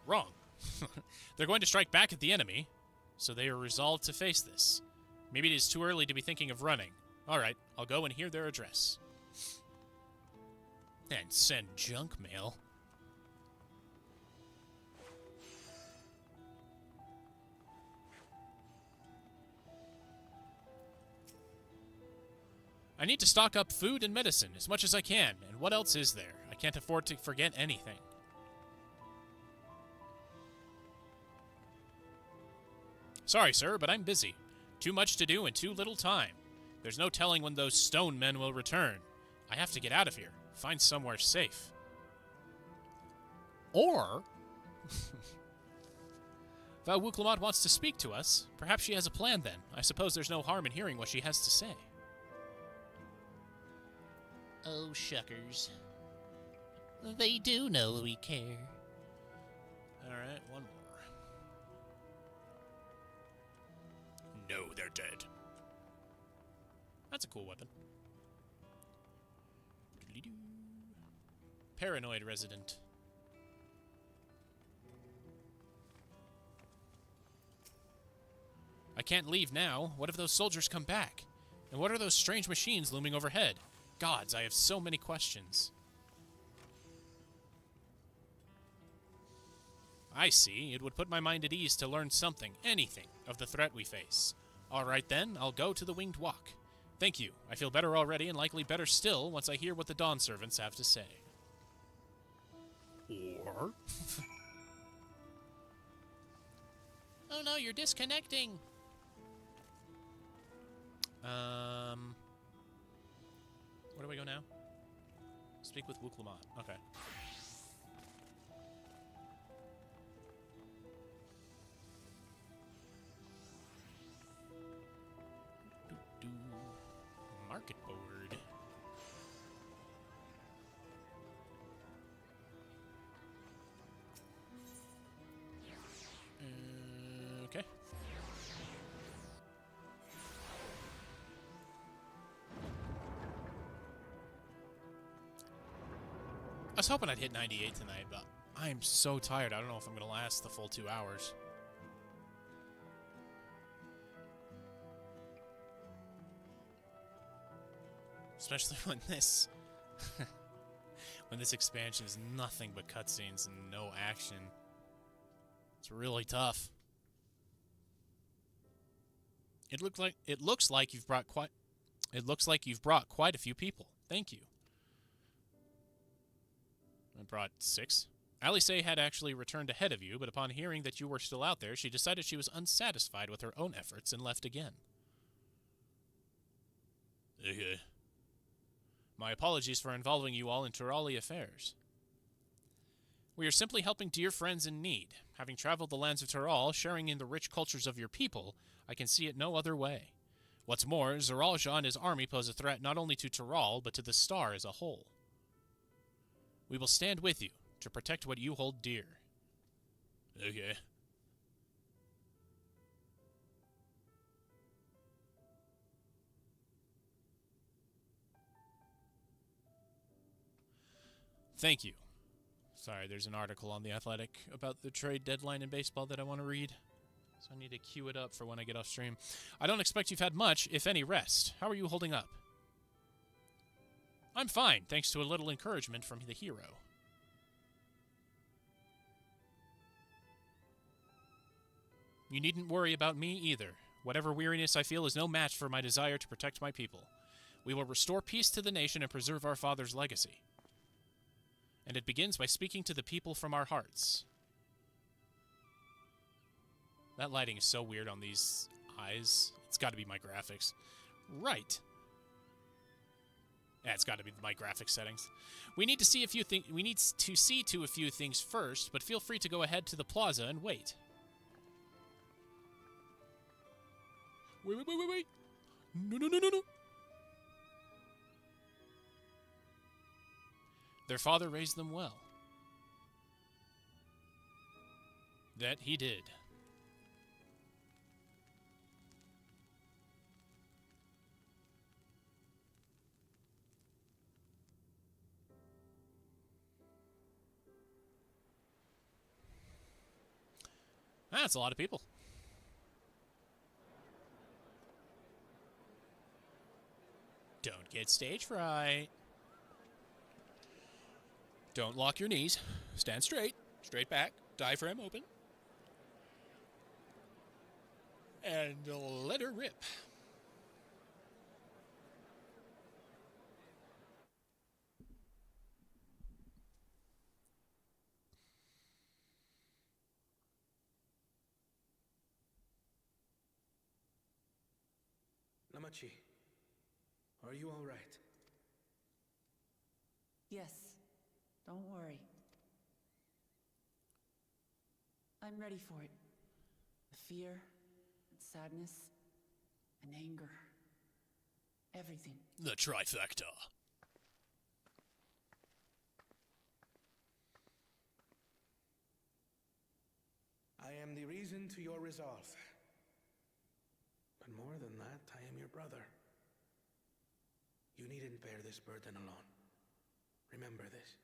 Wrong. They're going to strike back at the enemy, so they are resolved to face this. Maybe it is too early to be thinking of running. Alright, I'll go and hear their address. And send junk mail. I need to stock up food and medicine as much as I can, and what else is there? I can't afford to forget anything. Sorry, sir, but I'm busy. Too much to do and too little time. There's no telling when those stone men will return. I have to get out of here. Find somewhere safe. Or... Val Wuklamat wants to speak to us. Perhaps she has a plan then. I suppose there's no harm in hearing what she has to say. Oh, shuckers. They do know we care. Alright, one more. No, they're dead. That's a cool weapon. Paranoid resident. I can't leave now. What if those soldiers come back? And what are those strange machines looming overhead? Gods, I have so many questions. I see. It would put my mind at ease to learn something, anything, of the threat we face. All right then, I'll go to the Winged Walk. Thank you. I feel better already, and likely better still once I hear what the Dawn servants have to say. Or... Oh no, you're disconnecting! Where do we go now? Speak with Wuklamat. Okay. Market board. Okay. I was hoping I'd hit 98 tonight, but I'm so tired. I don't know if I'm going to last the full 2 hours. Especially when this... when this expansion is nothing but cutscenes and no action. It's really tough. It looks like you've brought quite a few people. Thank you. I brought 6. Alice had actually returned ahead of you, but upon hearing that you were still out there, she decided she was unsatisfied with her own efforts and left again. Okay. My apologies for involving you all in Turali affairs. We are simply helping dear friends in need. Having traveled the lands of Tural, sharing in the rich cultures of your people, I can see it no other way. What's more, Zoralja and his army pose a threat not only to Tural, but to the Star as a whole. We will stand with you to protect what you hold dear. Okay. Thank you. Sorry, there's an article on The Athletic about the trade deadline in baseball that I want to read. So I need to queue it up for when I get off stream. I don't expect you've had much, if any, rest. How are you holding up? I'm fine, thanks to a little encouragement from the hero. You needn't worry about me either. Whatever weariness I feel is no match for my desire to protect my people. We will restore peace to the nation and preserve our father's legacy. And it begins by speaking to the people from our hearts. That lighting is so weird on these eyes. It's got to be my graphics. Right. Yeah, it's got to be my graphics settings. We need to see to a few things first, but feel free to go ahead to the plaza and wait. Wait. No. Their father raised them well. That he did. That's a lot of people. Don't get stage fright. Don't lock your knees. Stand straight. Straight back. Diaphragm open. And let her rip. Lamachi, are you all right? Yes, don't worry. I'm ready for it. The fear, and sadness, and anger. Everything. The trifecta. I am the reason to your resolve. But more than that, I am your brother. You needn't bear this burden alone. Remember this.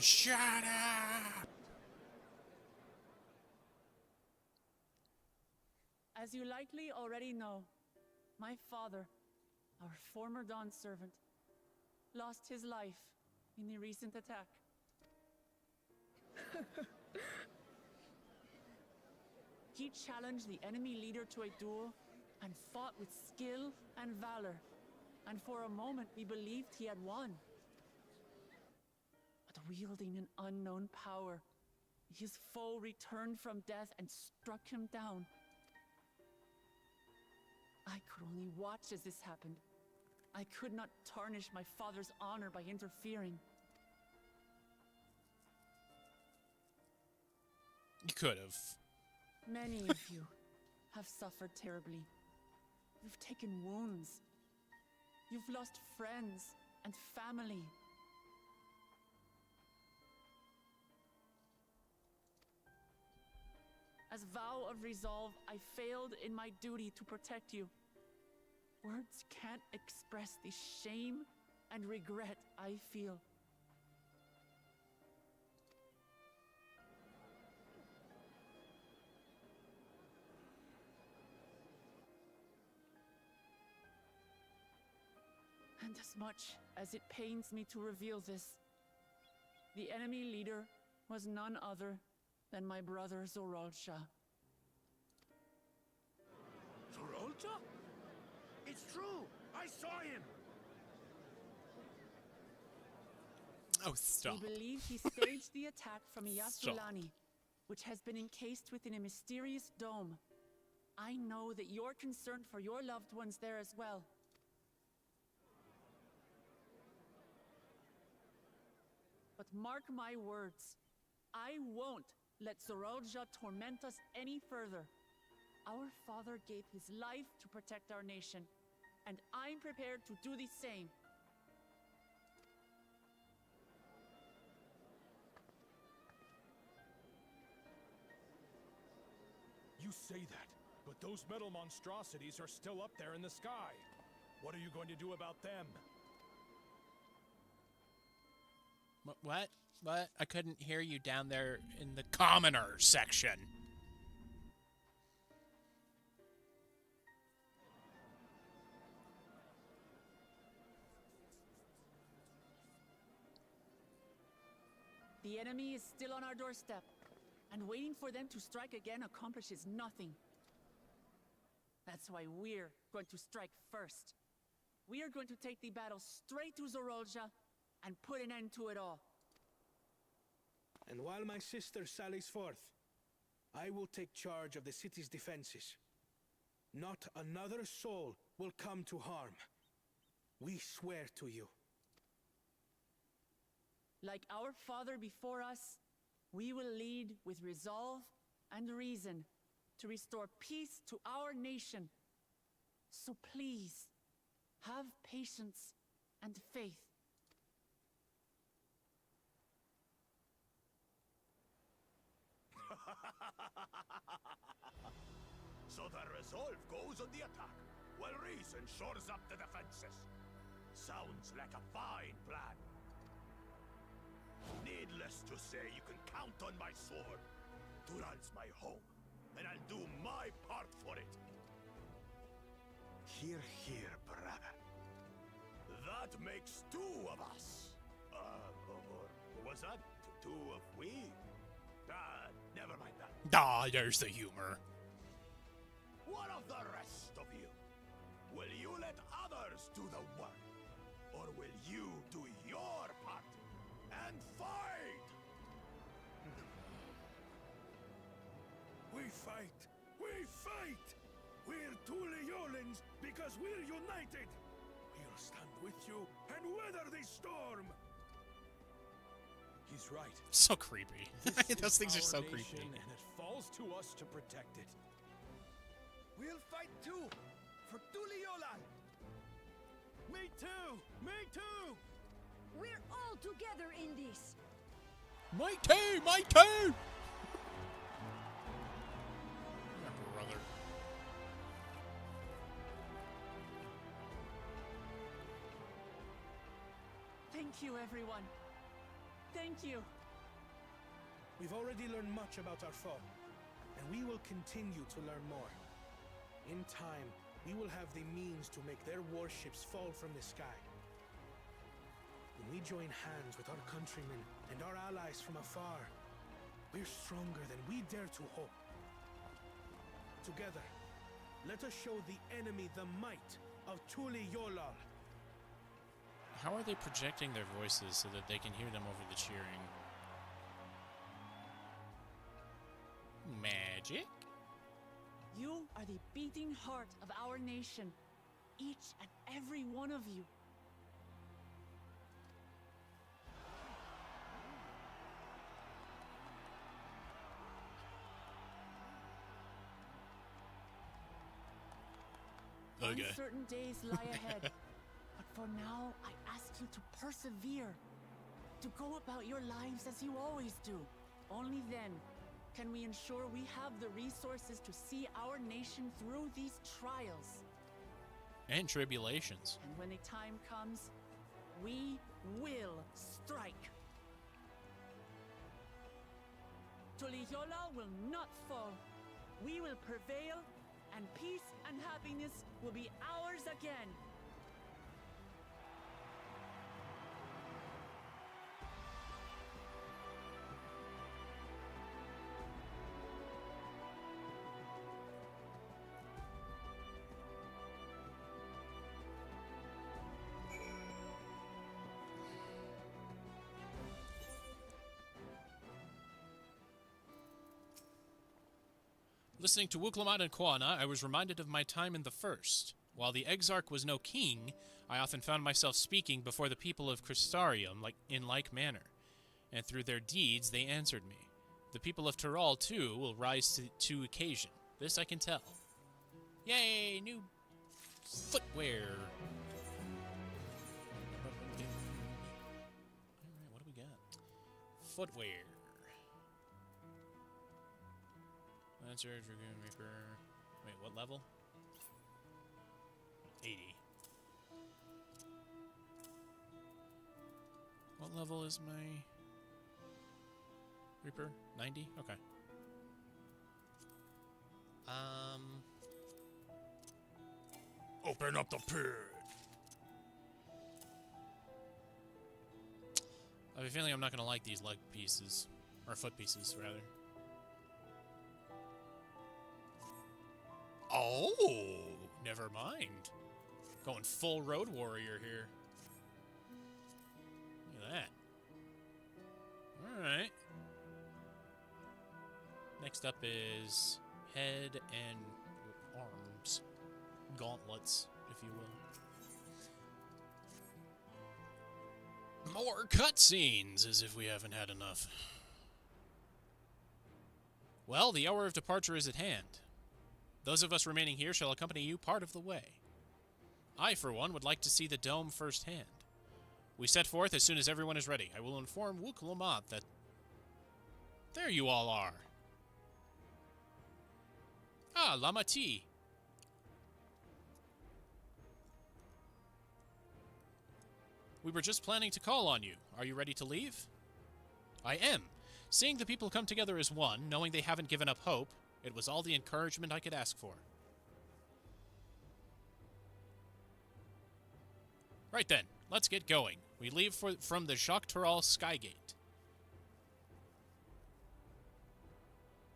Shut up! As you likely already know, my father, our former Dawn servant, lost his life in the recent attack. He challenged the enemy leader to a duel and fought with skill and valor, and for a moment we believed he had won. But wielding an unknown power, his foe returned from death and struck him down. I could only watch as this happened. I could not tarnish my father's honor by interfering. You could have. Many of you have suffered terribly. You've taken wounds. You've lost friends and family. As vow of resolve, I failed in my duty to protect you. Words can't express the shame and regret I feel. And as much as it pains me to reveal this, The enemy leader was none other than my brother Zorolsha. Zorolcha? It's true! I saw him! Oh, stop. We believe he staged the attack from Yasulani, which has been encased within a mysterious dome. I know that you're concerned for your loved ones there as well. But mark my words, I won't let Zorolja torment us any further. Our father gave his life to protect our nation, and I'm prepared to do the same. You say that, but those metal monstrosities are still up there in the sky. What are you going to do about them? What? What? I couldn't hear you down there in the commoner section. The enemy is still on our doorstep, and waiting for them to strike again accomplishes nothing. That's why we're going to strike first. We are going to take the battle straight to Zorolja and put an end to it all. And while my sister sallies forth, I will take charge of the city's defenses. Not another soul will come to harm. We swear to you. Like our father before us, we will lead with resolve and reason to restore peace to our nation. So please, have patience and faith. So the resolve goes on the attack, while reason shores up the defenses. Sounds like a fine plan. Needless to say, you can count on my sword. Dural's my home, and I'll do my part for it. Hear, hear, brother. That makes two of us. Or was that two of we? Never mind that. Ah, there's the humor. What of the rest of you? Will you let others do the work? Or will you do your part and fight? We fight! We fight! We're two Leolans because we're united! We'll stand with you and weather this storm! He's right. So creepy. Those things are so creepy. And it falls to us to protect it. We'll fight too! For Tuliolan! Me too! Me too! We're all together in this! My too! My too! Brother. Thank you, everyone. Thank you. We've already learned much about our foe, and we will continue to learn more. In time, we will have the means to make their warships fall from the sky. When we join hands with our countrymen and our allies from afar, we're stronger than we dare to hope. Together, let us show the enemy the might of Tuli Yolal. How are they projecting their voices so that they can hear them over the cheering? Magic? You are the beating heart of our nation. Each and every one of you. Okay. Uncertain days lie ahead. But for now, I ask you to persevere. To go about your lives as you always do. Only then can we ensure we have the resources to see our nation through these trials. And tribulations. And when the time comes, we will strike. Tuliola will not fall. We will prevail, and peace and happiness will be ours again. Listening to Wuklamat and Quana, I was reminded of my time in the First. While the Exarch was no king, I often found myself speaking before the people of Crystarium in like manner, and through their deeds they answered me. The people of Tyrol, too, will rise to occasion. This I can tell. Yay, new footwear! Alright, what do we got? Footwear. Lancer, Dragoon, Reaper... Wait, what level? 80. What level is my... Reaper? 90? Okay. Open up the pit. I have a feeling I'm not going to like these leg pieces. Or foot pieces, rather. Oh! Never mind. Going full road warrior here. Look at that. Alright. Next up is head and arms. Gauntlets, if you will. More cutscenes, as if we haven't had enough. Well, the hour of departure is at hand. Those of us remaining here shall accompany you part of the way. I, for one, would like to see the dome firsthand. We set forth as soon as everyone is ready. I will inform Wuklamat that... There you all are. Ah, Lamati. We were just planning to call on you. Are you ready to leave? I am. Seeing the people come together as one, knowing they haven't given up hope, it was all the encouragement I could ask for. Right then, let's get going. We leave from the Jacques Tural Skygate.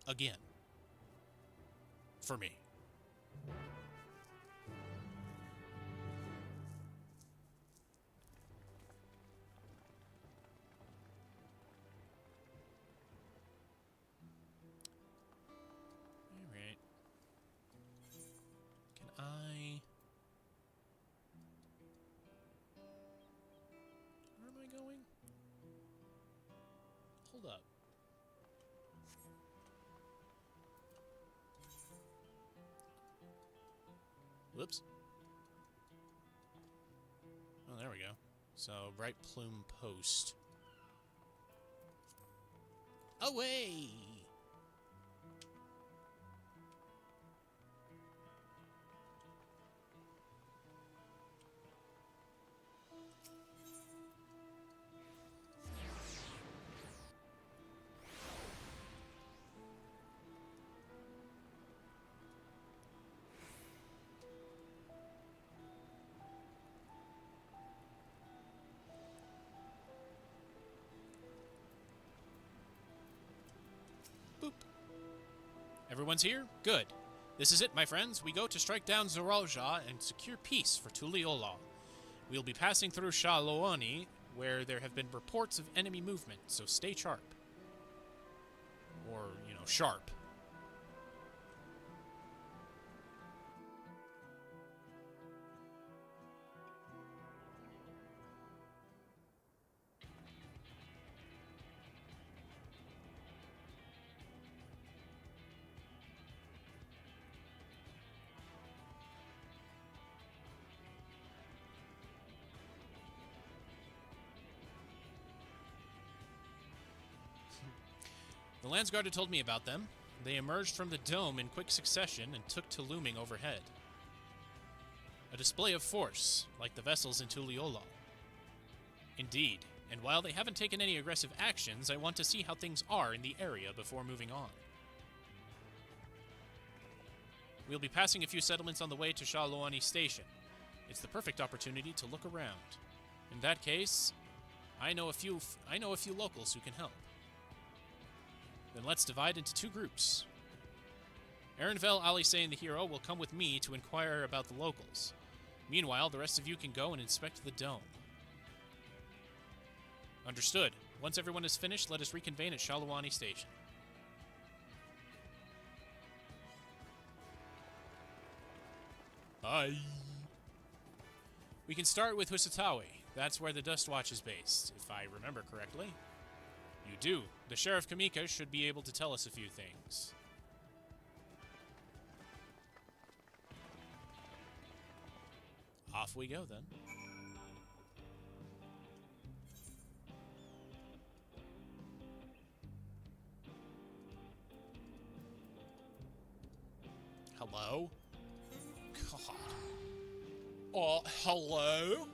Again. For me. Alright. Can I... Where am I going? Hold up. Whoops. Oh, there we go. So, Bright Plume Post. Away! Everyone's here? Good. This is it, my friends. We go to strike down Zoralja and secure peace for Tuliyollal. We'll be passing through Shah Loani, where there have been reports of enemy movement, so stay sharp. Or, sharp. The Landsguard had told me about them. They emerged from the dome in quick succession and took to looming overhead. A display of force, like the vessels in Tuliyollal. Indeed, and while they haven't taken any aggressive actions, I want to see how things are in the area before moving on. We'll be passing a few settlements on the way to Shah Loani Station. It's the perfect opportunity to look around. In that case, I know a few locals who can help. Then let's divide into two groups. Ehrenvel, Alisei, and the hero will come with me to inquire about the locals. Meanwhile, the rest of you can go and inspect the dome. Understood. Once everyone is finished, let us reconvene at Shah Loani Station. Hi. We can start with Husatawi. That's where the Dust Watch is based, if I remember correctly. You do. The Sheriff Kamika should be able to tell us a few things. Off we go, then. Hello? God. Oh, hello?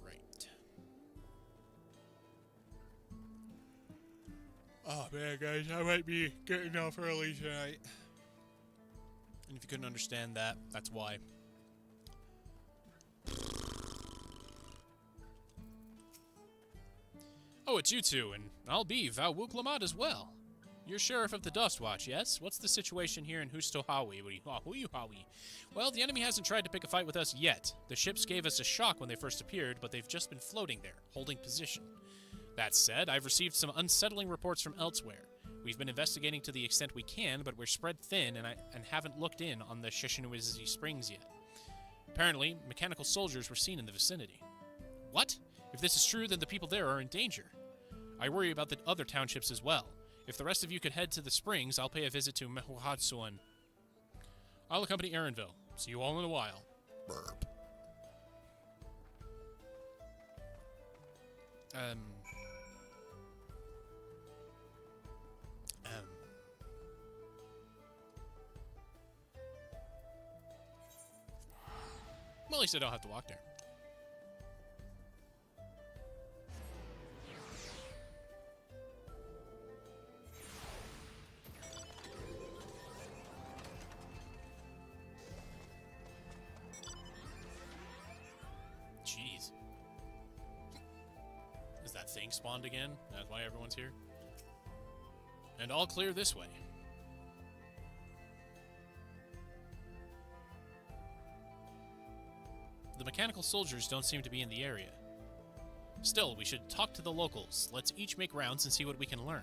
Great. Oh man, guys, I might be getting off early tonight. And if you couldn't understand that, that's why. Oh, it's you two, and I'll be Val Wuklamat as well. You're Sheriff of the Dust Watch, yes? What's the situation here in Hustohawi? Well, the enemy hasn't tried to pick a fight with us yet. The ships gave us a shock when they first appeared, but they've just been floating there, holding position. That said, I've received some unsettling reports from elsewhere. We've been investigating to the extent we can, but we're spread thin and haven't looked in on the Shishinuizi Springs yet. Apparently, mechanical soldiers were seen in the vicinity. What? If this is true, then the people there are in danger. I worry about the other townships as well. If the rest of you could head to the springs, I'll pay a visit to Mehuhatsuan. I'll accompany Aaronville. See you all in a while. Burp. Well, at least I don't have to walk there. Jeez. Is that thing spawned again? That's why everyone's here? And all clear this way. The mechanical soldiers don't seem to be in the area. Still, we should talk to the locals. Let's each make rounds and see what we can learn.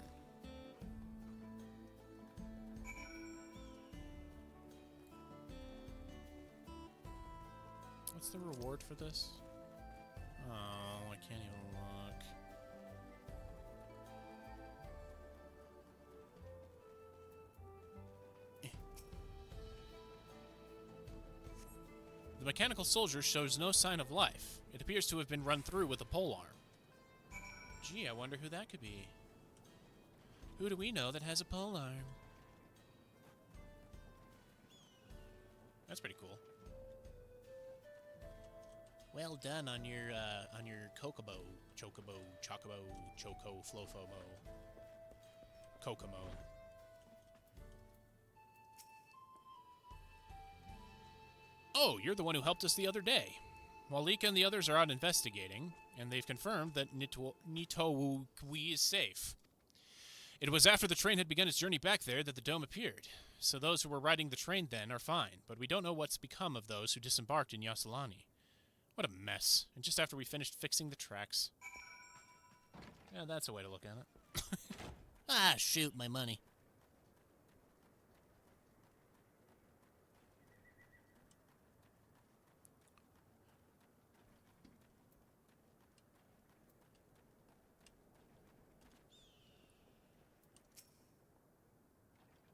What's the reward for this? Oh, I can't even look. The mechanical soldier shows no sign of life. It appears to have been run through with a polearm. Gee, I wonder who that could be. Who do we know that has a polearm? That's pretty cool. Well done on your Chocobo, Choco, Flofomo, Kokomo. Oh, you're the one who helped us the other day. Walika and the others are out investigating, and they've confirmed that Nitouwi is safe. It was after the train had begun its journey back there that the dome appeared, so those who were riding the train then are fine, but we don't know what's become of those who disembarked in Yasalani. What a mess, and just after we finished fixing the tracks. Yeah, that's a way to look at it. Ah, shoot, my money.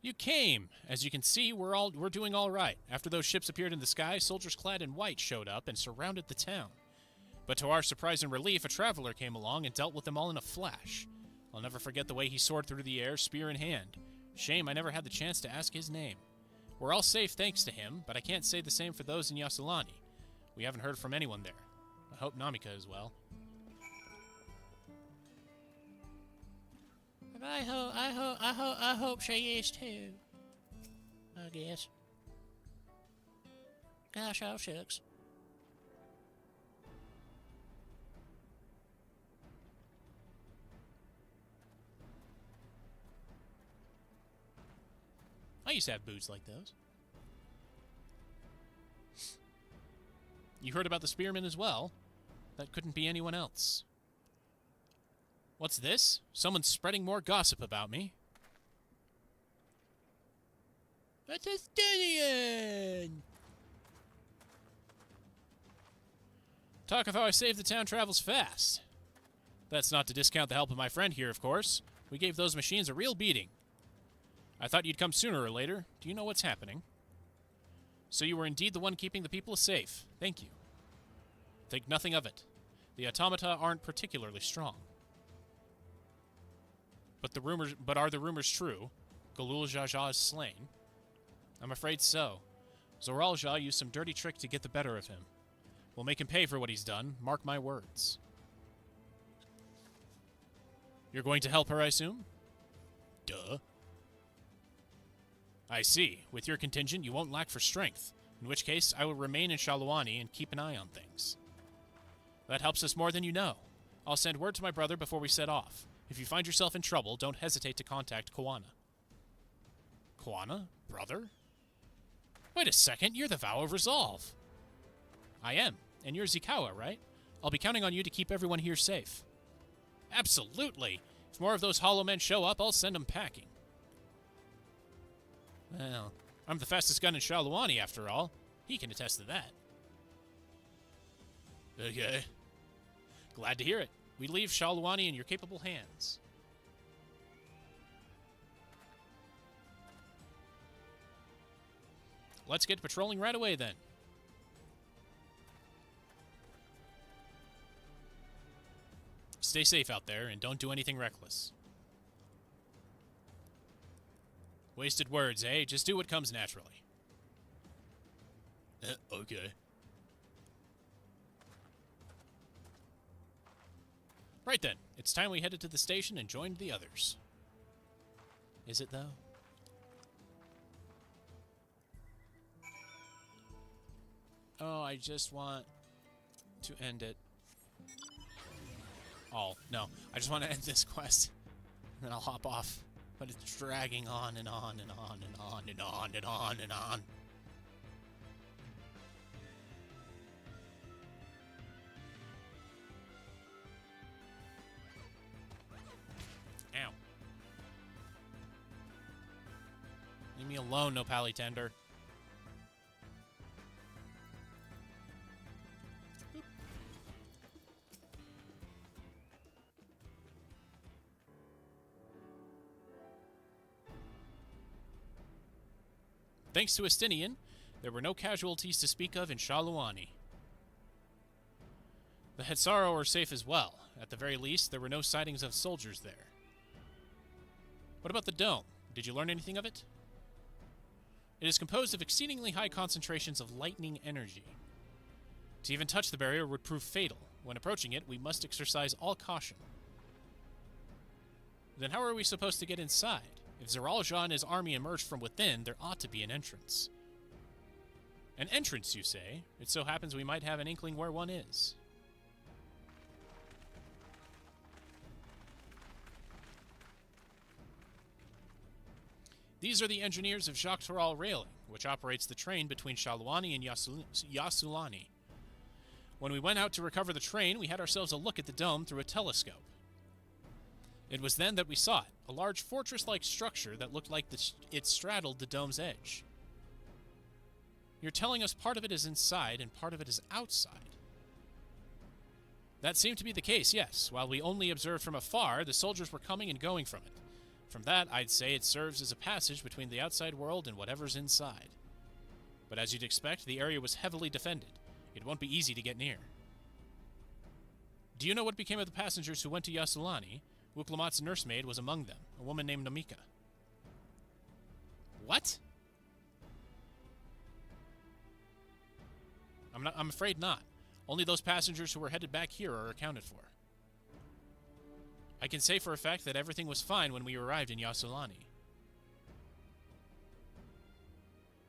You came! As you can see, we're doing all right. After those ships appeared in the sky, soldiers clad in white showed up and surrounded the town. But to our surprise and relief, a traveler came along and dealt with them all in a flash. I'll never forget the way he soared through the air, spear in hand. Shame I never had the chance to ask his name. We're all safe thanks to him, but I can't say the same for those in Yasalani. We haven't heard from anyone there. I hope Namika is well. I hope she is too. I guess. Gosh, all shucks. I used to have boots like those. You heard about the spearmen as well. That couldn't be anyone else. What's this? Someone's spreading more gossip about me. That's Estinian! Talk of how I saved the town travels fast. That's not to discount the help of my friend here, of course. We gave those machines a real beating. I thought you'd come sooner or later. Do you know what's happening? So you were indeed the one keeping the people safe. Thank you. Think nothing of it. The automata aren't particularly strong. But are the rumors true? Galul Jaja is slain? I'm afraid so. Zoralja used some dirty trick to get the better of him. We'll make him pay for what he's done. Mark my words. You're going to help her, I assume? Duh. I see. With your contingent, you won't lack for strength. In which case, I will remain in Shaluani and keep an eye on things. That helps us more than you know. I'll send word to my brother before we set off. If you find yourself in trouble, don't hesitate to contact Koana. Koana? Brother? Wait a second, you're the Vow of Resolve. I am, and you're Zikawa, right? I'll be counting on you to keep everyone here safe. Absolutely! If more of those hollow men show up, I'll send them packing. Well, I'm the fastest gun in Shaluani, after all. He can attest to that. Okay. Glad to hear it. We leave Shaluani in your capable hands. Let's get patrolling right away, then. Stay safe out there, and don't do anything reckless. Wasted words, eh? Just do what comes naturally. Okay. Right then, it's time we headed to the station and joined the others. Is it, though? Oh, I just want to end it. Oh, no. I just want to end this quest. And then I'll hop off. But it's dragging on and on and on and on and on and on and on. Ow. Leave me alone, Nopali Tender. Thanks to Estinian, there were no casualties to speak of in Shaluani. The Hetsaro are safe as well. At the very least, there were no sightings of soldiers there. What about the dome? Did you learn anything of it? It is composed of exceedingly high concentrations of lightning energy. To even touch the barrier would prove fatal. When approaching it, we must exercise all caution. Then how are we supposed to get inside? If Zoralja and his army emerged from within, there ought to be an entrance. An entrance, you say? It so happens we might have an inkling where one is. These are the engineers of Jacques Toral Railing, which operates the train between Shaluani and Yasulani. When we went out to recover the train, we had ourselves a look at the dome through a telescope. It was then that we saw it, a large fortress-like structure that looked like it straddled the dome's edge. You're telling us part of it is inside and part of it is outside. That seemed to be the case, yes. While we only observed from afar, the soldiers were coming and going from it. From that, I'd say it serves as a passage between the outside world and whatever's inside. But as you'd expect, the area was heavily defended. It won't be easy to get near. Do you know what became of the passengers who went to Yasulani? Wuklamat's nursemaid was among them, a woman named Namika. What? I'm afraid not. Only those passengers who were headed back here are accounted for. I can say for a fact that everything was fine when we arrived in Yasulani.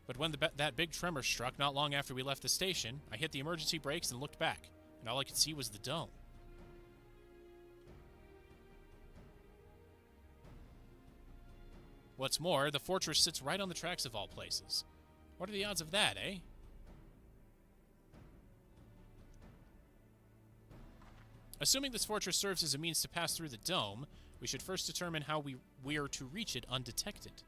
But when that big tremor struck not long after we left the station, I hit the emergency brakes and looked back, and all I could see was the dome. What's more, the fortress sits right on the tracks of all places. What are the odds of that, eh? Assuming this fortress serves as a means to pass through the dome, we should first determine how we are to reach it undetected.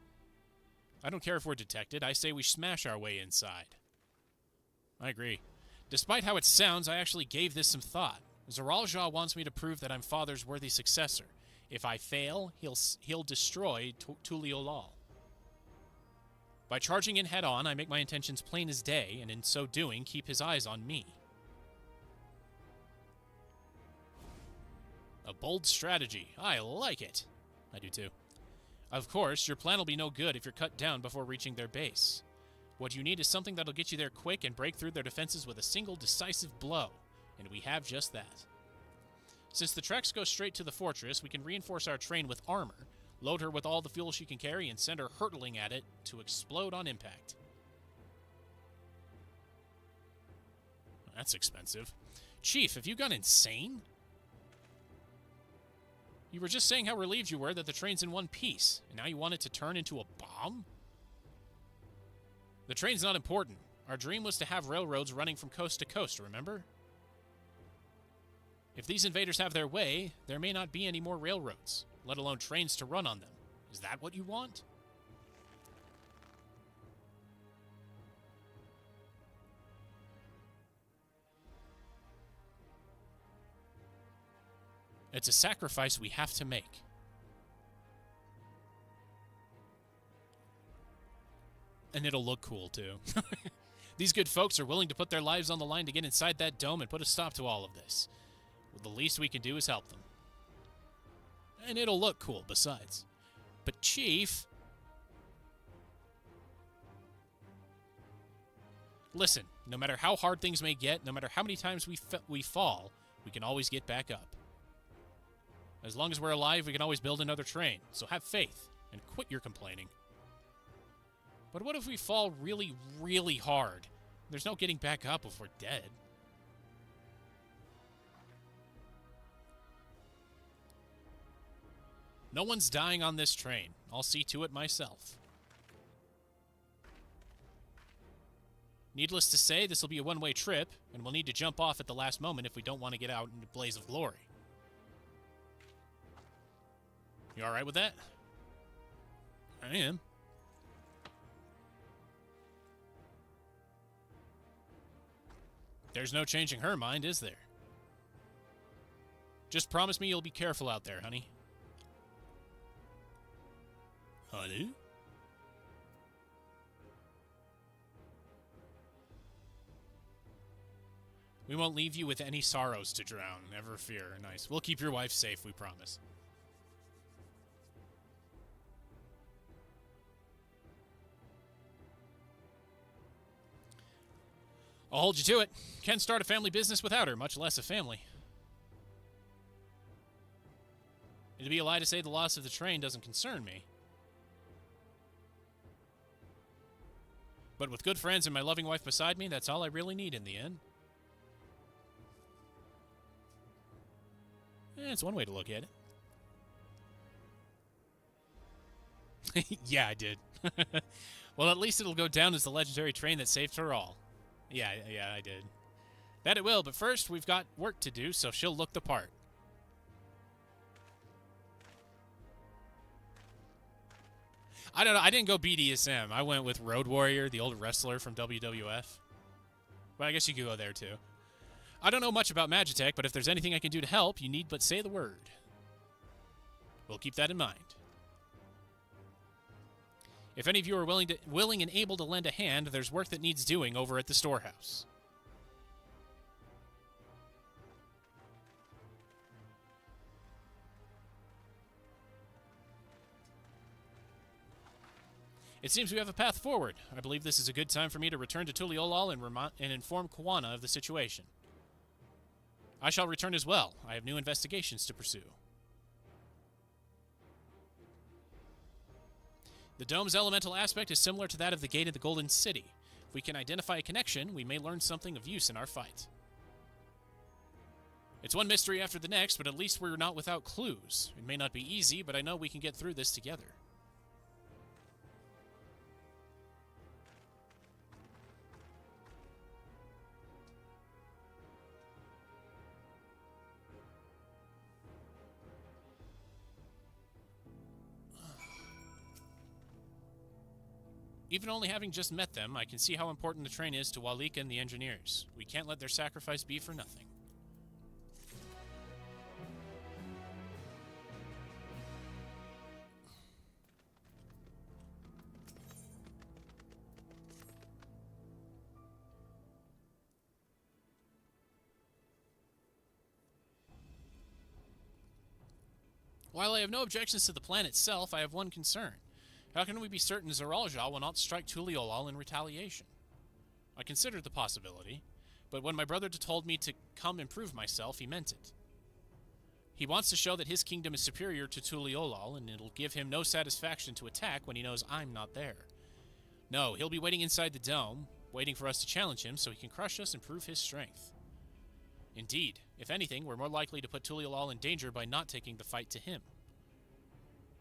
I don't care if we're detected. I say we smash our way inside. I agree. Despite how it sounds, I actually gave this some thought. Zoralja wants me to prove that I'm Father's worthy successor. If I fail, he'll destroy Tuliolal. By charging in head-on, I make my intentions plain as day, and in so doing, keep his eyes on me. A bold strategy. I like it. I do too. Of course, your plan will be no good if you're cut down before reaching their base. What you need is something that'll get you there quick and break through their defenses with a single decisive blow, and we have just that. Since the tracks go straight to the fortress, we can reinforce our train with armor, load her with all the fuel she can carry, and send her hurtling at it to explode on impact. That's expensive. Chief, have you gone insane? You were just saying how relieved you were that the train's in one piece, and now you want it to turn into a bomb? The train's not important. Our dream was to have railroads running from coast to coast, remember? If these invaders have their way, there may not be any more railroads, let alone trains to run on them. Is that what you want? It's a sacrifice we have to make. And it'll look cool, too. These good folks are willing to put their lives on the line to get inside that dome and put a stop to all of this. Well, the least we can do is help them. And it'll look cool, besides. But, Chief... Listen, no matter how hard things may get, no matter how many times we fall, we can always get back up. As long as we're alive, we can always build another train, so have faith, and quit your complaining. But what if we fall really, really hard? There's no getting back up if we're dead. No one's dying on this train. I'll see to it myself. Needless to say, this will be a one-way trip, and we'll need to jump off at the last moment if we don't want to get out in a blaze of glory. You alright with that? I am. There's no changing her mind, is there? Just promise me you'll be careful out there, honey. Honey? We won't leave you with any sorrows to drown, never fear. Nice. We'll keep your wife safe, we promise. I'll hold you to it. Can't start a family business without her, much less a family. It'd be a lie to say the loss of the train doesn't concern me. But with good friends and my loving wife beside me, that's all I really need in the end. It's one way to look at it. Yeah, I did. Well, at least it'll go down as the legendary train that saved her all. Yeah, I did. That it will, but first we've got work to do, so she'll look the part. I don't know, I didn't go BDSM. I went with Road Warrior, the old wrestler from WWF. But I guess you could go there, too. I don't know much about Magitech, but if there's anything I can do to help, you need but say the word. We'll keep that in mind. If any of you are willing and able to lend a hand, there's work that needs doing over at the storehouse. It seems we have a path forward. I believe this is a good time for me to return to Tuliolal and inform Kuwana of the situation. I shall return as well. I have new investigations to pursue. The dome's elemental aspect is similar to that of the gate of the Golden City. If we can identify a connection, we may learn something of use in our fight. It's one mystery after the next, but at least we're not without clues. It may not be easy, but I know we can get through this together. Even only having just met them, I can see how important the train is to Walika and the engineers. We can't let their sacrifice be for nothing. While I have no objections to the plan itself, I have one concern. How can we be certain Zoralja will not strike Tuliolal in retaliation? I considered the possibility, but when my brother told me to come and prove myself, he meant it. He wants to show that his kingdom is superior to Tuliolal, and it'll give him no satisfaction to attack when he knows I'm not there. No, he'll be waiting inside the dome, waiting for us to challenge him so he can crush us and prove his strength. Indeed, if anything, we're more likely to put Tuliolal in danger by not taking the fight to him.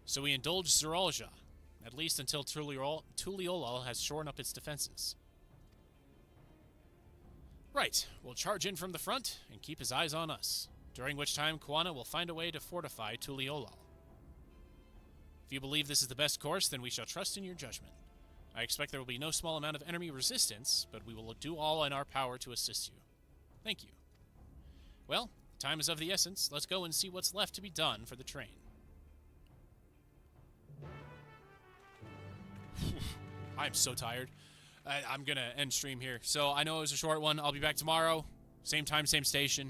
So we indulge Zoralja, at least until Tuliolal has shorn up its defenses. Right, we'll charge in from the front and keep his eyes on us, during which time Kuana will find a way to fortify Tuliolal. If you believe this is the best course, then we shall trust in your judgment. I expect there will be no small amount of enemy resistance, but we will do all in our power to assist you. Thank you. Well, time is of the essence. Let's go and see what's left to be done for the train. I'm so tired. I'm going to end stream here. So I know it was a short one. I'll be back tomorrow. Same time, same station.